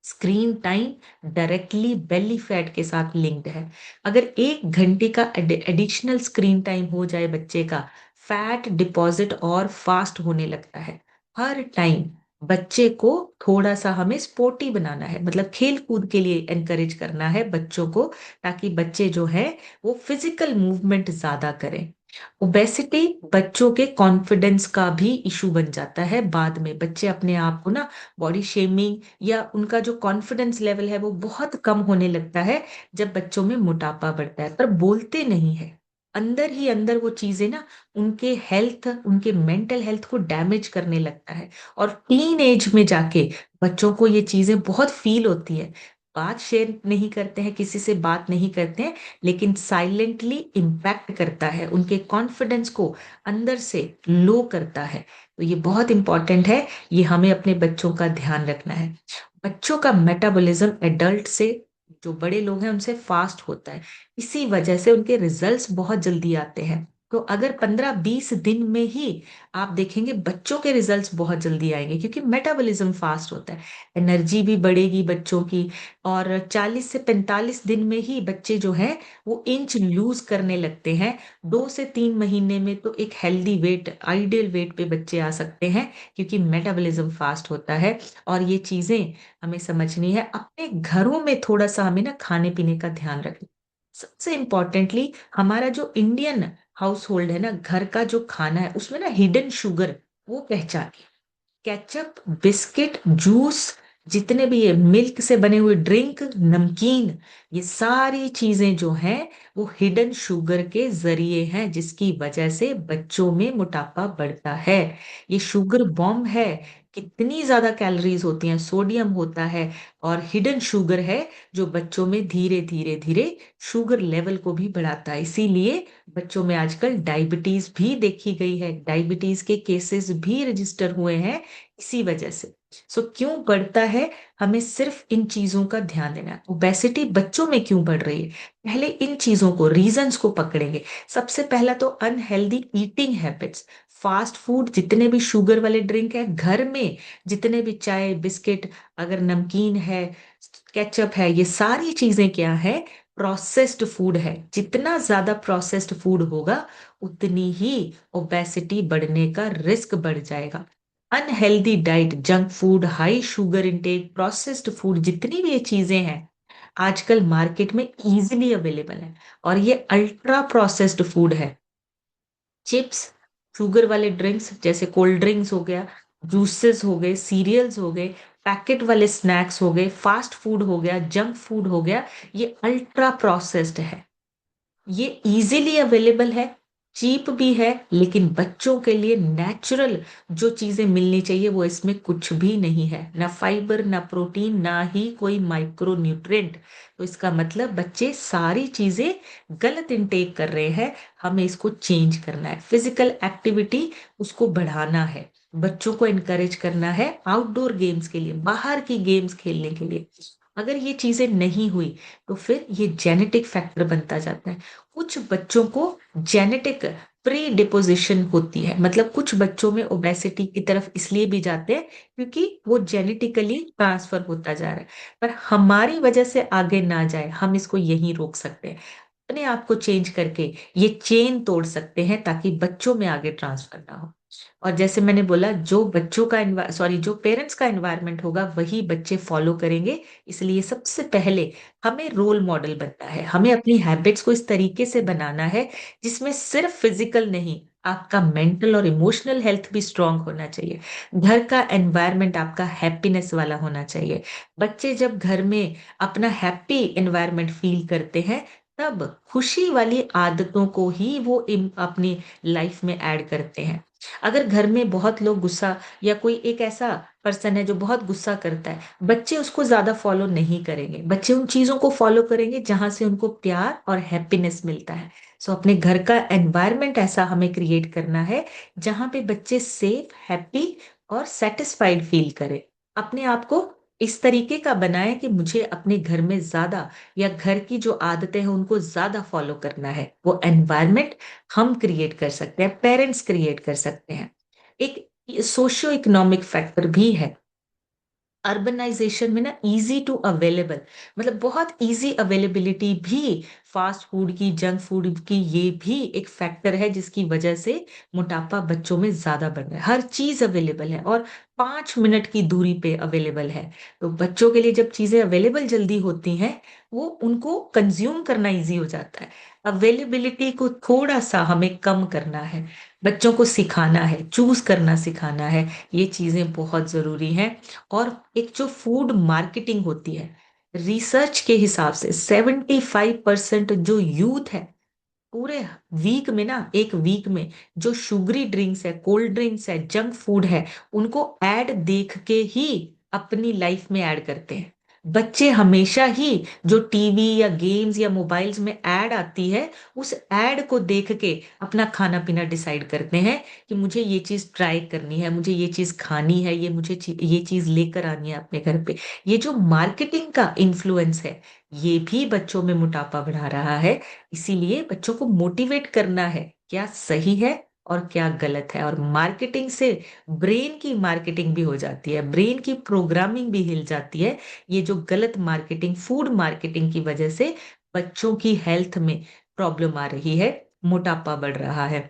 Screen time directly belly fat के साथ लिंक्ड है। अगर 1 घंटे का एडिशनल स्क्रीन टाइम हो जाए बच्चे का, फैट डिपॉजिट और फास्ट होने लगता है। हर टाइम बच्चे को थोड़ा सा हमें स्पोर्टी बनाना है, मतलब खेल कूद के लिए एनकरेज करना है बच्चों को, ताकि बच्चे जो है वो फिजिकल मूवमेंट ज्यादा करें। ओबेसिटी बच्चों के कॉन्फिडेंस का भी इशू बन जाता है। बाद में बच्चे अपने आप को ना बॉडी शेमिंग, या उनका जो कॉन्फिडेंस लेवल है वो बहुत कम होने लगता है जब बच्चों में मोटापा बढ़ता है, पर बोलते नहीं है। अंदर ही अंदर वो चीजें ना उनके हेल्थ, उनके मेंटल हेल्थ को डैमेज करने लगता है। और टीन एज में जाके बच्चों को ये चीजें बहुत फील होती है। बात शेयर नहीं करते हैं, किसी से बात नहीं करते हैं, लेकिन साइलेंटली इम्पैक्ट करता है, उनके कॉन्फिडेंस को अंदर से लो करता है। तो ये बहुत इंपॉर्टेंट है, ये हमें अपने बच्चों का ध्यान रखना है। बच्चों का मेटाबॉलिज्म एडल्ट से, जो बड़े लोग हैं उनसे फास्ट होता है, इसी वजह से उनके रिजल्ट्स बहुत जल्दी आते हैं। तो अगर 15-20 दिन में ही आप देखेंगे बच्चों के रिजल्ट्स बहुत जल्दी आएंगे, क्योंकि मेटाबॉलिज्म फास्ट होता है, एनर्जी भी बढ़ेगी बच्चों की। और 40 से 45 दिन में ही बच्चे जो हैं वो इंच लूज करने लगते हैं। 2 से 3 महीने में तो एक हेल्दी वेट, आइडियल वेट पे बच्चे आ सकते हैं, क्योंकि मेटाबॉलिज्म फास्ट होता है। और ये चीजें हमें समझनी है। अपने घरों में थोड़ा सा हमें ना खाने पीने का ध्यान रखना। सबसे इम्पोर्टेंटली हमारा जो इंडियन हाउस होल्ड है ना, घर का जो खाना है उसमें ना हिडन शुगर वो पहचानिए। केचप, बिस्किट, जूस, जितने भी ये मिल्क से बने हुए ड्रिंक, नमकीन, ये सारी चीजें जो हैं वो हिडन शुगर के जरिए हैं, जिसकी वजह से बच्चों में मोटापा बढ़ता है। ये शुगर बॉम्ब है। कितनी ज्यादा कैलोरीज होती हैं, सोडियम होता है, और हिडन शुगर है जो बच्चों में धीरे धीरे धीरे शुगर लेवल को भी बढ़ाता है। इसीलिए बच्चों में आजकल डायबिटीज भी देखी गई है, डायबिटीज के केसेस भी रजिस्टर हुए हैं इसी वजह से। सो क्यों बढ़ता है, हमें सिर्फ इन चीजों का ध्यान देना है। ओबेसिटी बच्चों में क्यों बढ़ रही है, पहले इन चीजों को, रीजंस को पकड़ेंगे। सबसे पहला तो unhealthy eating habits. Fast food, जितने भी शुगर वाले ड्रिंक है घर में, जितने भी चाय, बिस्किट, अगर नमकीन है, केचप है, ये सारी चीजें क्या है, प्रोसेस्ड फूड है। जितना ज्यादा प्रोसेस्ड फूड होगा उतनी ही ओबेसिटी बढ़ने का रिस्क बढ़ जाएगा। Unhealthy diet, junk food, high sugar intake, processed food, जितनी भी ये चीजें हैं आजकल मार्केट में इजीली अवेलेबल है, और ये अल्ट्रा प्रोसेस्ड फूड है। चिप्स, शुगर वाले ड्रिंक्स जैसे कोल्ड ड्रिंक्स हो गया, जूसेस हो गए, सीरियल्स हो गए, पैकेट वाले स्नैक्स हो गए, फास्ट फूड हो गया, जंक फूड हो गया, ये अल्ट्रा प्रोसेस्ड है। ये इजीली अवेलेबल है, चीप भी है, लेकिन बच्चों के लिए नेचुरल जो चीजें मिलनी चाहिए वो इसमें कुछ भी नहीं है। ना फाइबर, ना प्रोटीन, ना ही कोई माइक्रो न्यूट्रिएंट। तो इसका मतलब बच्चे सारी चीजें गलत इनटेक कर रहे हैं। हमें इसको चेंज करना है। फिजिकल एक्टिविटी उसको बढ़ाना है, बच्चों को इनकरेज करना है आउटडोर गेम्स के लिए, बाहर की गेम्स खेलने के लिए। अगर ये चीजें नहीं हुई तो फिर ये जेनेटिक फैक्टर बनता जाता है। कुछ बच्चों को जेनेटिक प्री डिपोजिशन होती है, मतलब कुछ बच्चों में ओबेसिटी की तरफ इसलिए भी जाते हैं क्योंकि वो जेनेटिकली ट्रांसफर होता जा रहा है। पर हमारी वजह से आगे ना जाए, हम इसको यहीं रोक सकते हैं। अपने आप को चेंज करके ये चेन तोड़ सकते हैं ताकि बच्चों में आगे ट्रांसफर ना हो। और जैसे मैंने बोला, जो बच्चों का जो पेरेंट्स का एनवायरनमेंट होगा वही बच्चे फॉलो करेंगे। इसलिए सबसे पहले हमें रोल मॉडल बनना है। हमें अपनी हैबिट्स को इस तरीके से बनाना है जिसमें सिर्फ फिजिकल नहीं, आपका मेंटल और इमोशनल हेल्थ भी स्ट्रांग होना चाहिए। घर का एनवायरनमेंट आपका हैप्पीनेस वाला होना चाहिए। बच्चे जब घर में अपना हैप्पी एनवायरनमेंट फील करते हैं तब खुशी वाली आदतों को ही वो अपनी लाइफ में ऐड करते हैं। अगर घर में बहुत लोग गुस्सा, या कोई एक ऐसा पर्सन है जो बहुत गुस्सा करता है, बच्चे उसको ज्यादा फॉलो नहीं करेंगे। बच्चे उन चीजों को फॉलो करेंगे जहां से उनको प्यार और हैप्पीनेस मिलता है। सो अपने घर का एनवायरनमेंट ऐसा हमें क्रिएट करना है जहां पे बच्चे सेफ, हैप्पी और सेटिस्फाइड फील करें। अपने आप को इस तरीके का बनाएं कि मुझे अपने घर में ज्यादा, या घर की जो आदतें हैं उनको ज्यादा फॉलो करना है। वो एनवायरनमेंट हम क्रिएट कर सकते हैं, पेरेंट्स क्रिएट कर सकते हैं। एक सोशियो इकोनॉमिक फैक्टर भी है। अर्बनाइजेशन में ना इजी टू अवेलेबल, मतलब बहुत इजी अवेलेबिलिटी भी फास्ट फूड की, जंक फूड की, ये भी एक फैक्टर है जिसकी वजह से मोटापा बच्चों में ज्यादा बढ़ रहा है। हर चीज अवेलेबल है और 5 मिनट की दूरी पे अवेलेबल है। तो बच्चों के लिए जब चीजें अवेलेबल जल्दी होती हैं, वो उनको कंज्यूम करना इजी हो जाता है। अवेलेबिलिटी को थोड़ा सा हमें कम करना है, बच्चों को सिखाना है, चूज करना सिखाना है। ये चीजें बहुत जरूरी हैं। और एक जो फूड मार्केटिंग होती है, रिसर्च के हिसाब से 75% जो यूथ है पूरे वीक में ना, एक वीक में जो शुगरी ड्रिंक्स है, कोल्ड ड्रिंक्स है, जंक फूड है, उनको ऐड देख के ही अपनी लाइफ में ऐड करते हैं। बच्चे हमेशा ही जो टीवी या गेम्स या मोबाइल्स में ऐड आती है, उस ऐड को देख के अपना खाना पीना डिसाइड करते हैं कि मुझे ये चीज ट्राई करनी है, मुझे ये चीज खानी है, ये मुझे ये चीज लेकर आनी है अपने घर पे। ये जो मार्केटिंग का इन्फ्लुएंस है, ये भी बच्चों में मोटापा बढ़ा रहा है। इसीलिए बच्चों को मोटिवेट करना है क्या सही है और क्या गलत है। और मार्केटिंग से ब्रेन की मार्केटिंग भी हो जाती है, ब्रेन की प्रोग्रामिंग भी हिल जाती है। ये जो गलत मार्केटिंग, फूड मार्केटिंग की वजह से बच्चों की हेल्थ में प्रॉब्लम आ रही है, मोटापा बढ़ रहा है।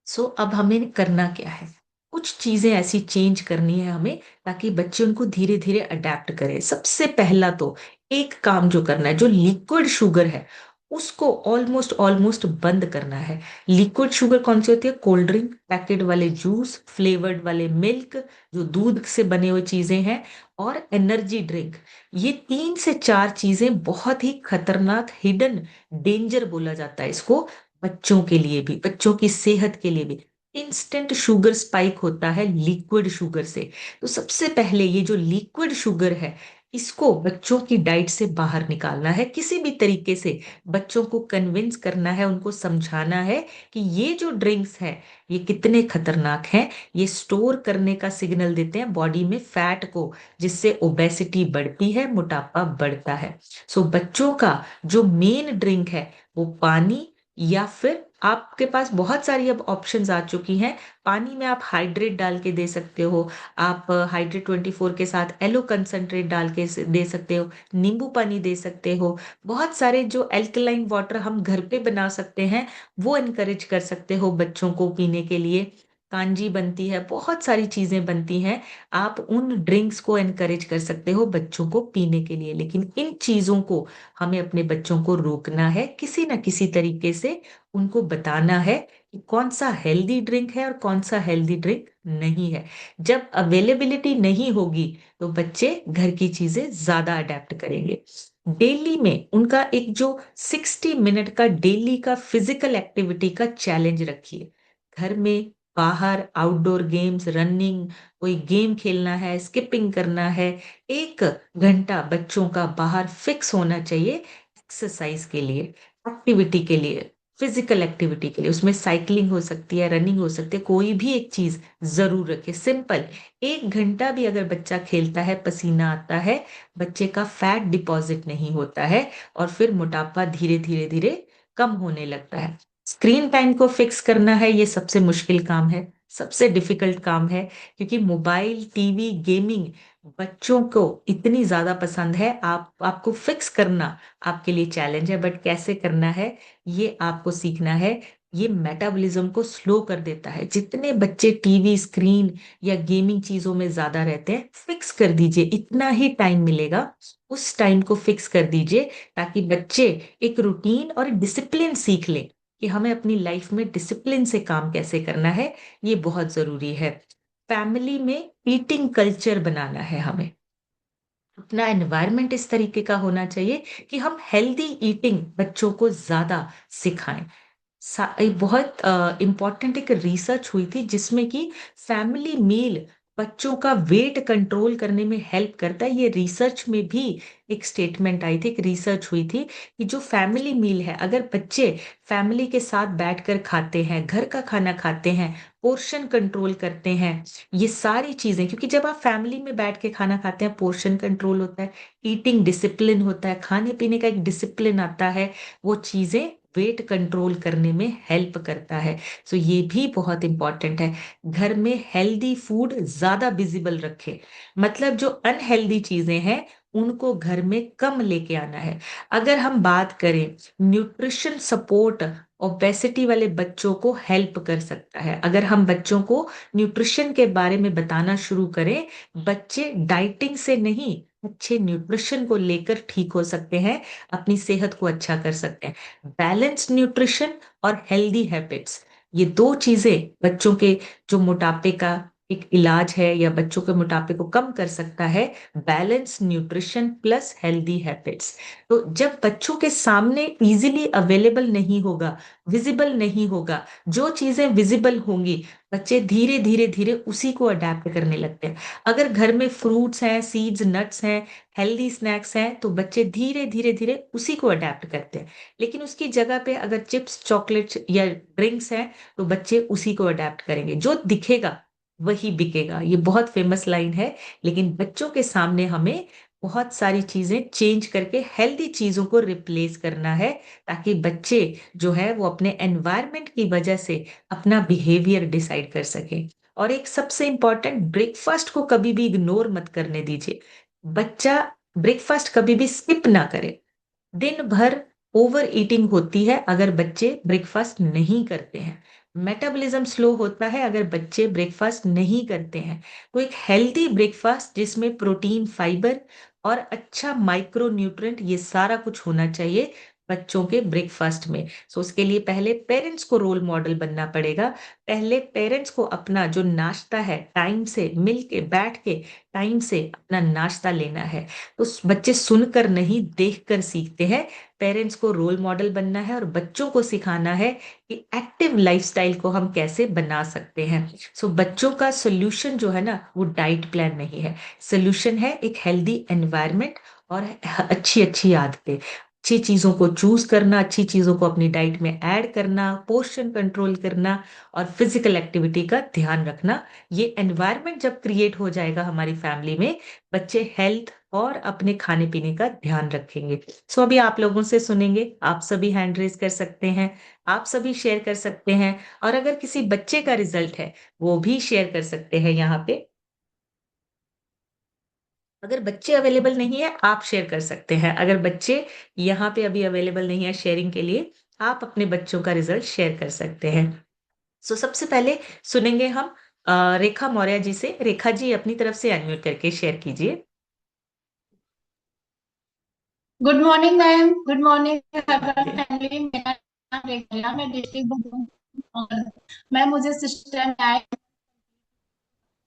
सो अब हमें करना क्या है? कुछ चीजें ऐसी चेंज करनी है हमें ताकि बच्चे उनको धीरे धीरे अडेप्ट करें। सबसे पहला तो एक काम जो करना है, जो लिक्विड शुगर है उसको ऑलमोस्ट ऑलमोस्ट बंद करना है। लिक्विड शुगर कौन सी होती है? कोल्ड ड्रिंक, पैकेट वाले जूस, फ्लेवर्ड वाले मिल्क, जो दूध से बने हुए चीजें हैं, और एनर्जी ड्रिंक। ये 3 से 4 चीजें बहुत ही खतरनाक, हिडन डेंजर बोला जाता है इसको, बच्चों के लिए भी, बच्चों की सेहत के लिए भी। इंस्टेंट शुगर स्पाइक होता है लिक्विड शुगर से। तो सबसे पहले ये जो लिक्विड शुगर है, इसको बच्चों की डाइट से बाहर निकालना है किसी भी तरीके से। बच्चों को कन्विंस करना है, उनको समझाना है कि ये जो ड्रिंक्स है ये कितने खतरनाक हैं। ये स्टोर करने का सिग्नल देते हैं बॉडी में फैट को, जिससे ओबेसिटी बढ़ती है, मोटापा बढ़ता है। सो बच्चों का जो मेन ड्रिंक है वो पानी या फिर आपके पास बहुत सारी अब ऑप्शंस आ चुकी हैं। पानी में आप हाइड्रेट डाल के दे सकते हो। आप हाइड्रेट 24 के साथ एलो कंसंट्रेट डाल के दे सकते हो। नींबू पानी दे सकते हो। बहुत सारे जो अल्कलाइन वाटर हम घर पे बना सकते हैं, वो इनकरेज कर सकते हो बच्चों को पीने के लिए। कांजी बनती है, बहुत सारी चीजें बनती हैं। आप उन ड्रिंक्स को एनकरेज कर सकते हो बच्चों को पीने के लिए, लेकिन इन चीजों को हमें अपने बच्चों को रोकना है किसी ना किसी तरीके से। उनको बताना है कि कौन सा हेल्दी ड्रिंक है और कौन सा हेल्दी ड्रिंक नहीं है। जब अवेलेबिलिटी नहीं होगी तो बच्चे घर की चीजें ज्यादा अडेप्ट करेंगे। डेली में उनका एक जो 60 मिनट का डेली का फिजिकल एक्टिविटी का चैलेंज रखिए। घर में, बाहर, आउटडोर गेम्स, रनिंग, कोई गेम खेलना है, स्किपिंग करना है, 1 घंटा बच्चों का बाहर फिक्स होना चाहिए एक्सरसाइज के लिए, एक्टिविटी के लिए, फिजिकल एक्टिविटी के लिए। उसमें साइकिलिंग हो सकती है, रनिंग हो सकती है, कोई भी एक चीज जरूर रखे, सिंपल। 1 घंटा भी अगर बच्चा खेलता है, पसीना आता है, बच्चे का फैट डिपॉजिट नहीं होता है और फिर मोटापा धीरे धीरे धीरे कम होने लगता है। स्क्रीन टाइम को फिक्स करना है, ये सबसे मुश्किल काम है, सबसे डिफिकल्ट काम है, क्योंकि मोबाइल, टीवी, गेमिंग बच्चों को इतनी ज्यादा पसंद है। आपको फिक्स करना आपके लिए चैलेंज है, बट कैसे करना है ये आपको सीखना है। ये मेटाबॉलिज्म को स्लो कर देता है। जितने बच्चे टीवी स्क्रीन या गेमिंग चीजों में ज्यादा रहते हैं, फिक्स कर दीजिए, इतना ही टाइम मिलेगा, उस टाइम को फिक्स कर दीजिए, ताकि बच्चे एक रूटीन और डिसिप्लिन सीख लें कि हमें अपनी लाइफ में डिसिप्लिन से काम कैसे करना है। ये बहुत जरूरी है। फैमिली में ईटिंग कल्चर बनाना है हमें। अपना एनवायरनमेंट इस तरीके का होना चाहिए कि हम हेल्दी ईटिंग बच्चों को ज्यादा सिखाएं। एक बहुत इम्पॉर्टेंट एक रिसर्च हुई थी जिसमें कि फैमिली मील बच्चों का वेट कंट्रोल करने में हेल्प करता है। ये रिसर्च में भी एक स्टेटमेंट आई थी, एक रिसर्च हुई थी कि जो फैमिली मील है, अगर बच्चे फैमिली के साथ बैठकर खाते हैं, घर का खाना खाते हैं, पोर्शन कंट्रोल करते हैं, ये सारी चीजें, क्योंकि जब आप फैमिली में बैठ के खाना खाते हैं, पोर्शन कंट्रोल होता है, ईटिंग डिसिप्लिन होता है, खाने पीने का एक डिसिप्लिन आता है, वो चीजें वेट कंट्रोल करने में हेल्प करता है। सो ये भी बहुत इंपॉर्टेंट है। घर में हेल्दी फूड ज्यादा विजिबल रखे, मतलब जो अनहेल्दी चीजें हैं उनको घर में कम लेके आना है। अगर हम बात करें, न्यूट्रिशन सपोर्ट ओबेसिटी वाले बच्चों को हेल्प कर सकता है। अगर हम बच्चों को न्यूट्रिशन के बारे में बताना शुरू करें, बच्चे डाइटिंग से नहीं, अच्छे न्यूट्रिशन को लेकर ठीक हो सकते हैं, अपनी सेहत को अच्छा कर सकते हैं। बैलेंस्ड न्यूट्रिशन और हेल्दी हैबिट्स, ये दो चीजें बच्चों के जो मोटापे का एक इलाज है या बच्चों के मोटापे को कम कर सकता है। Balance nutrition plus healthy habits. तो जब बच्चों के सामने इजीली अवेलेबल नहीं होगा, विजिबल नहीं होगा, जो चीजें विजिबल होंगी, बच्चे धीरे धीरे धीरे उसी को अडेप्ट करने लगते हैं। अगर घर में फ्रूट्स हैं, सीड्स, नट्स हैं, हेल्दी स्नैक्स हैं, तो बच्चे धीरे धीरे धीरे उसी को अडेप्ट करते हैं। लेकिन उसकी जगह पे अगर चिप्स, चॉकलेट्स या ड्रिंक्स हैं, तो बच्चे उसी को अडेप्ट करेंगे। जो दिखेगा वही बिकेगा, ये बहुत फेमस लाइन है। लेकिन बच्चों के सामने हमें बहुत सारी चीजें चेंज करके हेल्दी चीजों को रिप्लेस करना है, ताकि बच्चे जो है वो अपने एनवायरनमेंट की वजह से अपना बिहेवियर डिसाइड कर सके। और एक सबसे इंपॉर्टेंट, ब्रेकफास्ट को कभी भी इग्नोर मत करने दीजिए। बच्चा ब्रेकफास्ट कभी भी स्किप ना करे। दिन भर ओवर ईटिंग होती है अगर बच्चे ब्रेकफास्ट नहीं करते हैं। मेटाबॉलिज्म स्लो होता है अगर बच्चे ब्रेकफास्ट नहीं करते हैं। तो एक हेल्दी ब्रेकफास्ट जिसमें प्रोटीन, फाइबर और अच्छा माइक्रो न्यूट्रिएंट, ये सारा कुछ होना चाहिए बच्चों के ब्रेकफास्ट में। सो उसके लिए पहले पेरेंट्स को रोल मॉडल बनना पड़ेगा। पहले पेरेंट्स को अपना जो नाश्ता है टाइम से मिल के बैठ के टाइम से अपना नाश्ता लेना है। तो बच्चे सुनकर नहीं, देखकर सीखते हैं। पेरेंट्स को रोल मॉडल बनना है और बच्चों को सिखाना है कि एक्टिव लाइफस्टाइल को हम कैसे बना सकते हैं। सो बच्चों का सोल्यूशन जो है ना, वो डाइट प्लान नहीं है। सोल्यूशन है एक हेल्दी एनवायरनमेंट और अच्छी अच्छी आदतें, अच्छी चीजों को चूज करना, अच्छी चीजों को अपनी डाइट में ऐड करना, पोर्शन कंट्रोल करना और फिजिकल एक्टिविटी का ध्यान रखना। ये एनवायरनमेंट जब क्रिएट हो जाएगा हमारी फैमिली में, बच्चे हेल्थ और अपने खाने पीने का ध्यान रखेंगे। सो अभी आप लोगों से सुनेंगे, आप सभी हैंड रेज कर सकते हैं, आप सभी शेयर कर सकते हैं, और अगर किसी बच्चे का रिजल्ट है वो भी शेयर कर सकते हैं यहाँ पे। अगर बच्चे अवेलेबल नहीं है आप शेयर कर सकते हैं, अगर बच्चे यहाँ पे अभी अवेलेबल नहीं है शेयरिंग के लिए, आप अपने बच्चों का रिजल्ट शेयर कर सकते हैं। सो सबसे पहले सुनेंगे हम रेखा मौर्य जी से। रेखा जी अपनी तरफ से अनम्यूट करके शेयर कीजिए। Good morning ma'am. Good morning good morning. Family. मेरा नाम रेखा, मैं डिस्ट्रिक्ट भदोही और मैम मुझे सिस्टम आया।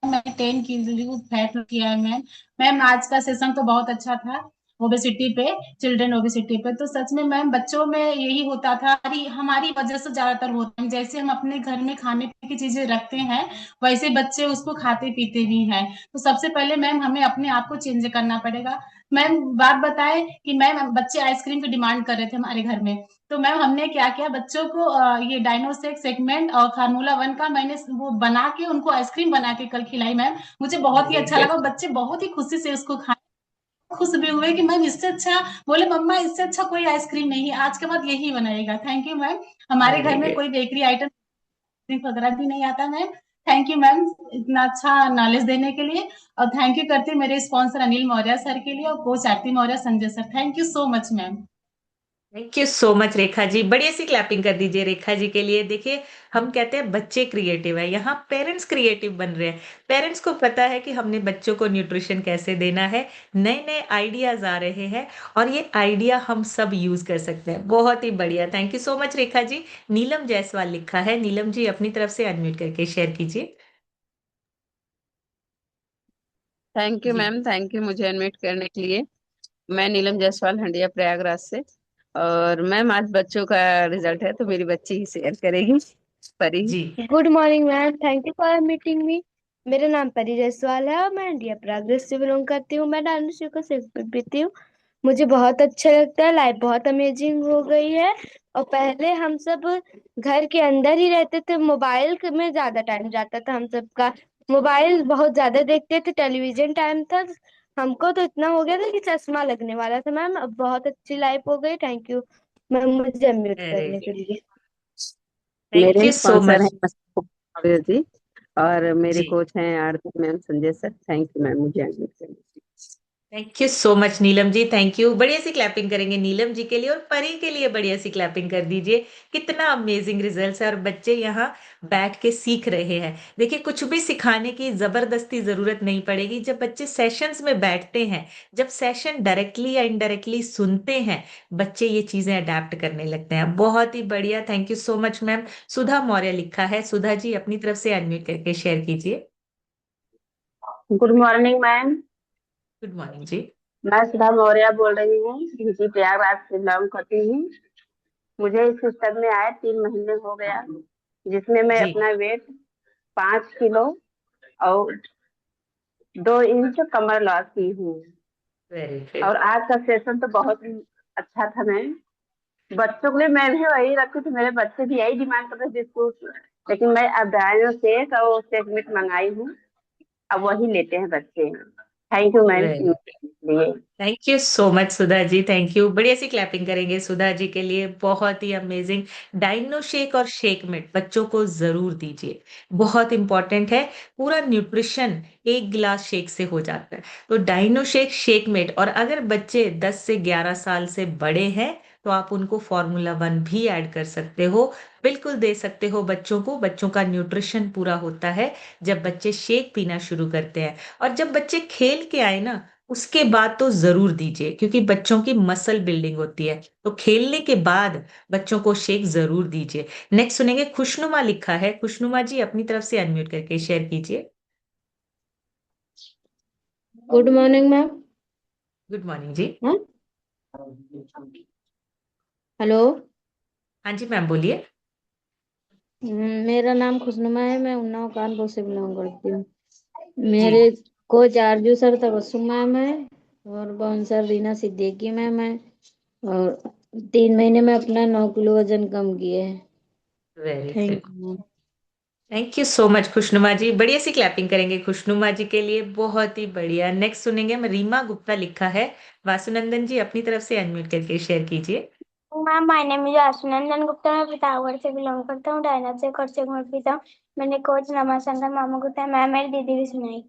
मैंने 10 किलो फैट किया है मैम। मैम आज का सेशन तो बहुत अच्छा था, ओबेसिटी पे, चिल्ड्रन ओबेसिटी पे। तो सच में मैम बच्चों में यही होता था, हमारी वजह से ज्यादातर होता है। जैसे हम अपने घर में खाने पीने की चीजें रखते हैं, वैसे बच्चे उसको खाते पीते भी हैं। तो सबसे पहले मैम हमें अपने आप को चेंज करना पड़ेगा। मैम बात बताए कि मैम बच्चे आइसक्रीम की डिमांड कर रहे थे हमारे घर में। तो मैम हमने क्या किया, बच्चों को ये डायनोसेक सेगमेंट और फार्मूला वन का मैंने वो बना के उनको आइसक्रीम बना के कल खिलाई मैम। मुझे बहुत ही वेरी अच्छा गुड। लगा, बच्चे बहुत ही खुशी से उसको खाए, खुश भी हुए कि मैम इससे अच्छा, बोले मम्मा इससे अच्छा कोई आइसक्रीम नहीं है, आज के बाद यही बनाएगा। Thank you ma'am. हमारे वेरी घर में गुड। कोई बेकरी आइटम वगैरह भी नहीं आता मैम। थैंक यू मैम इतना अच्छा नॉलेज देने के लिए। और थैंक यू करते हैं मेरे स्पॉन्सर अनिल मौर्य सर के लिए और coach Aarti Maurya, Sanjay sir. Thank you so much ma'am. Thank you so much Rekha ji, बढ़िया सी क्लैपिंग कर दीजिए रेखा जी के लिए। देखिए, हम कहते हैं बच्चे क्रिएटिव है, यहाँ पेरेंट्स क्रिएटिव बन रहे हैं। पेरेंट्स को पता है कि हमने बच्चों को न्यूट्रिशन कैसे देना है, नए नए आइडियाज आ रहे हैं, और ये आइडिया हम सब यूज कर सकते हैं। बहुत ही बढ़िया, thank you so much Rekha जी। नीलम जायसवाल लिखा है, नीलम जी अपनी तरफ से अनम्यूट करके शेयर कीजिए। थैंक यू जी। मैम, थैंक यू मुझे इनवाइट करने के लिए। मैं नीलम जायसवाल, हंडिया प्रयागराज से। और मैम आज बच्चों का रिजल्ट है तो मेरी बच्ची ही शेयर करेगी, परी। जी। Good morning ma'am, thank you for meeting me. मेरा नाम परी जायसवाल है और मैं इंडिया प्रदेश से बिलोंग करती हूँ। मैं डायनोसर को सेफ पीती हूँ। मुझे बहुत अच्छा लगता है, लाइफ बहुत अमेजिंग हो गई है। और पहले हम सब घर के अंदर ही रहते थे, मोबाइल में ज्यादा टाइम जाता था हम सबका। मोबाइल बहुत ज्यादा देखते थे, टेलीविजन टाइम था हमको तो इतना हो गया था कि चश्मा लगने वाला था। मैम अब बहुत अच्छी लाइफ हो गई। थैंक यू मैम मुझे अनम्यूट अरे, करने के लिए। थैंक मेरे यू सो स्पॉन्सर हैं मच। मौर्य जी, और मेरे जी। कोच हैं Aarti ma'am, Sanjay sir. Thank you ma'am मुझे इनवाइट करने के thank you so much Neelam ji, thank you. बढ़िया सी क्लैपिंग करेंगे नीलम जी के लिए, और परी के लिए बढ़िया सी क्लैपिंग कर दीजिए। कितना अमेजिंग रिजल्ट्स है, और बच्चे यहाँ बैठ के सीख रहे हैं। देखिए, कुछ भी सिखाने की जबरदस्ती जरूरत नहीं पड़ेगी। जब बच्चे सेशंस में बैठते हैं, जब सेशन डायरेक्टली या इनडायरेक्टली सुनते हैं, बच्चे ये चीजें अडेप्ट करने लगते हैं। बहुत ही बढ़िया, thank you so much ma'am. Sudha Maurya लिखा है, सुधा जी अपनी तरफ से अनम्यूट करके शेयर कीजिए। लिए। Good morning ma'am. Good morning जी। मैं सुधा मौर्य बोल रही हूँ, यूपी प्रयागराज से बिलोंग करती हूँ। मुझे इस सिस्टम में आए 3 महीने हो गया, जिसमें मैं जी। अपना वेट 5 किलो और 2 इंच कमर लॉस की हूँ। वेरी और गुड। आज का सेशन तो बहुत ही अच्छा था मैम। बच्चों के लिए मैं भी वही रखी थी, मेरे बच्चे भी यही डिमांड करते थे बिस्कुट, लेकिन मैं अब डायनो शेक और शेक मिट मंगाई हूँ, अब वही लेते हैं बच्चे। थैंक यू मैम वेरी, लिए। Thank you so much Sudha ji, thank you. बढ़िया सी क्लैपिंग करेंगे सुधा जी के लिए, बहुत ही अमेजिंग। डाइनो शेक और शेक मिट बच्चों को जरूर दीजिए, बहुत इंपॉर्टेंट है। पूरा न्यूट्रिशन एक गिलास शेक से हो जाता है। तो डाइनो शेक, शेक मिट, और अगर बच्चे 10 से 11 साल से बड़े हैं तो आप उनको फॉर्मूला वन भी ऐड कर सकते हो। बिल्कुल दे सकते हो बच्चों को, बच्चों का न्यूट्रिशन पूरा होता है जब बच्चे शेक पीना शुरू करते हैं। और जब बच्चे खेल के आए ना, उसके बाद तो जरूर दीजिए, क्योंकि बच्चों की मसल बिल्डिंग होती है। तो खेलने के बाद बच्चों को शेक जरूर दीजिए। नेक्स्ट सुनेंगे, खुशनुमा लिखा है, खुशनुमा जी अपनी तरफ से अनम्यूट करके शेयर कीजिए। Good morning ma'am. Good morning जी। हाँ, हेलो। हाँ जी मैम, बोलिए। मेरा नाम खुशनुमा है, मैं उन्नाव कानपुर से बिलोंग करती हूँ। जी। मेरे कोच आरजू सर तबस्सुम मैम है और बाउंसर रीना सिद्दीकी मैम है। और 3 महीने में अपना 9 किलो वजन कम किए हैं। Very thank good. You ma'am. Thank you so much खुशनुमा जी। बढ़िया सी क्लैपिंग करेंगे खुशनुमा जी के लिए, बहुत ही बढ़िया। नेक्स्ट सुनेंगे हम, रीमा गुप्ता लिखा है। वासुनंदन जी अपनी तरफ से अनम्यूट करके शेयर कीजिए। Ma'am my name is Ashunandan Gupta. मैं पिथागोरस से बिलोंग करता हूँ, डायना से और से घुमट पीता हूँ। मैंने कोच रमाशंकर मामा गुप्ता है। मैम मेरी दीदी भी सुनाई।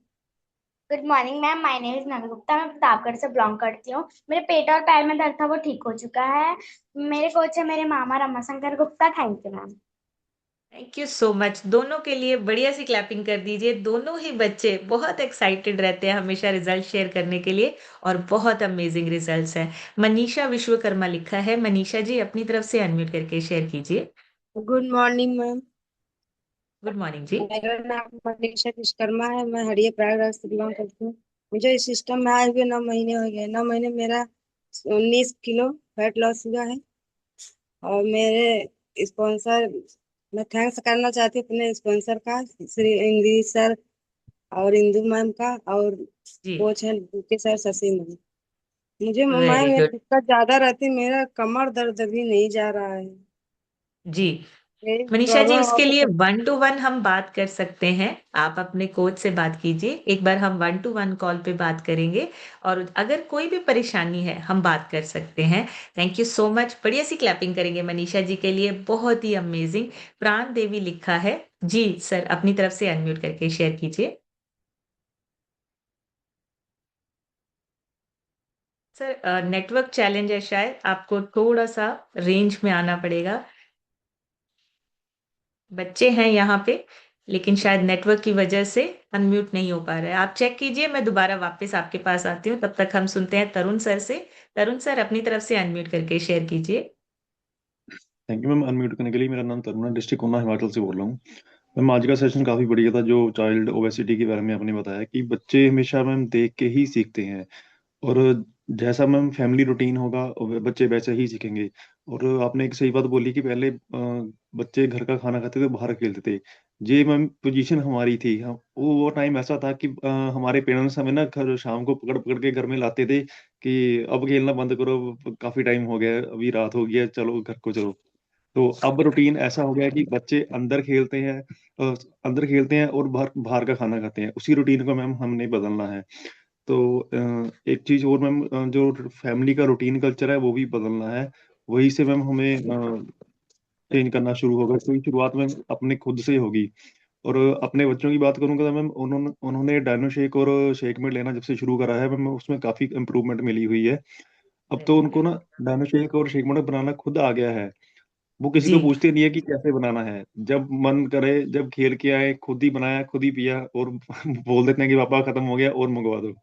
Good morning ma'am, my name is Navi Gupta. मैं प्रतापगढ़ से बिलोंग करती हूँ। मेरे पेट और पैर में दर्द था, वो ठीक हो चुका है। मेरे कोच है मेरे मामा Ramashankar Gupta. Thank you ma'am. Thank you so much. दोनों के लिए बढ़िया सी क्लैपिंग कर दीजिए। दोनों ही बच्चे बहुत एक्साइटेड रहते हैं हमेशा रिजल्ट शेयर करने के लिए, और बहुत अमेजिंग रिजल्ट्स हैं। मनीषा विश्वकर्मा लिखा है। मनीषा जी अपनी तरफ से अनम्यूट करके शेयर कीजिए। Good morning ma'am. Good morning जी। मेरा नाम मनीषा विश्वकर्मा है। मैं हरिया प्रयागराज से बिलोंग करती हूँ। मुझे इस सिस्टम में आए हुए 9 महीने हो गए। 9 महीने मेरा 19 किलो फैट लॉस हुआ है। और मेरे स्पॉन्सर, मैं थैंक्स करना चाहती हूँ अपने स्पॉन्सर का, श्री इंग्लिश सर और इंदु मैम का, और जी कोच है के सर शशि मैम। मुझे मैम वेरी ये गुड। दिक्कत ज्यादा रहती, मेरा कमर दर्द भी नहीं जा रहा है। जी मेरी मनीषा जी, प्रॉब्लम इसके लिए और 1 to 1 हम बात कर सकते हैं। आप अपने कोच से बात कीजिए, एक बार हम 1 to 1 कॉल पे बात करेंगे, और अगर कोई भी परेशानी है हम बात कर सकते हैं। Thank you so much. बढ़िया सी क्लैपिंग करेंगे मनीषा जी के लिए, बहुत ही अमेजिंग। प्राण देवी लिखा है। जी सर अपनी तरफ से अनम्यूट करके शेयर कीजिए। सर नेटवर्क चैलेंज है शायद, आपको थोड़ा सा रेंज में आना पड़ेगा। बच्चे हैं यहाँ पे, लेकिन शायद नेटवर्क की वजह से अनम्यूट नहीं हो पा रहा है। आप चेक कीजिए, मैं दोबारा वापस आपके पास आती हूँ। तब तक हम सुनते हैं तरुण सर से। तरुण सर अपनी तरफ से अनम्यूट करके शेयर कीजिए। थैंक यू मैम अनम्यूट करने के लिए। मेरा नाम तरुण है, डिस्ट्रिक्ट ऊना हिमाचल से बोल रहा हूँ। मैम आज का सेशन काफ़ी बढ़िया था। जो चाइल्ड ओबेसिटी के बारे में आपने बताया कि बच्चे हमेशा मैम देख के ही सीखते हैं, और जैसा मैम फैमिली रूटीन होगा बच्चे वैसे ही सीखेंगे। और आपने एक सही बात बोली कि पहले बच्चे घर का खाना खाते थे, बाहर खेलते थे। ये मैम पोजीशन हमारी थी। हम वो टाइम ऐसा था कि हमारे पेरेंट्स हमें ना घर शाम को पकड़ पकड़ के घर में लाते थे कि अब खेलना बंद करो, काफी टाइम हो गया है, अभी रात हो गई है, चलो घर को चलो। तो अब रूटीन ऐसा हो गया है कि बच्चे अंदर खेलते हैं, अंदर खेलते हैं और बाहर बाहर का खाना खाते हैं। उसी रूटीन को मैम हमने बदलना है। तो एक चीज और मैम, जो फैमिली का रूटीन कल्चर है वो भी बदलना है। वही से मैम हमें चेंज करना शुरू होगा, क्योंकि शुरुआत में अपने खुद से होगी। और अपने बच्चों की बात करूंगा तो मैम उन्होंने उन्होंने डायनो शेक और शेक में लेना जब से शुरू करा है मैम, उसमें काफी इम्प्रूवमेंट मिली हुई है। अब तो वेरी उनको गुड। ना डायनो शेक और शेक में बनाना खुद आ गया है। वो किसी जी को पूछते नहीं है कि कैसे बनाना है। जब मन करे, जब खेल के आए, खुद ही बनाया, खुद ही पिया, और बोल देते हैं कि पापा खत्म हो गया और मंगवा दो।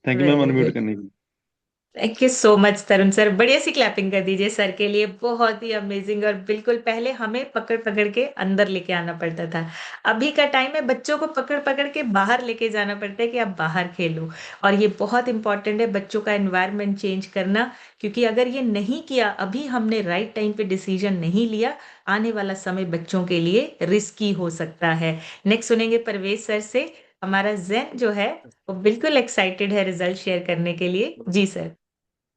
Thank you ma'am very unmute good. करने की। Thank you so much Tarun sir. बढ़िया सी क्लैपिंग कर दीजिए सर के लिए, बहुत ही अमेजिंग। और बिल्कुल पहले हमें पकड़ पकड़ के अंदर लेके आना पड़ता था, अभी का टाइम में बच्चों को पकड़ पकड़ के बाहर लेके जाना पड़ता है कि आप बाहर खेलो। और ये बहुत इंपॉर्टेंट है बच्चों का एनवायरनमेंट चेंज करना, क्योंकि अगर ये नहीं किया, अभी हमने राइट टाइम पे डिसीजन नहीं लिया, आने वाला समय बच्चों के लिए रिस्की हो सकता है। नेक्स्ट सुनेंगे परवेज सर से। हमारा जैन जो है वो बिल्कुल एक्साइटेड है रिजल्ट शेयर करने के लिए। जी सर।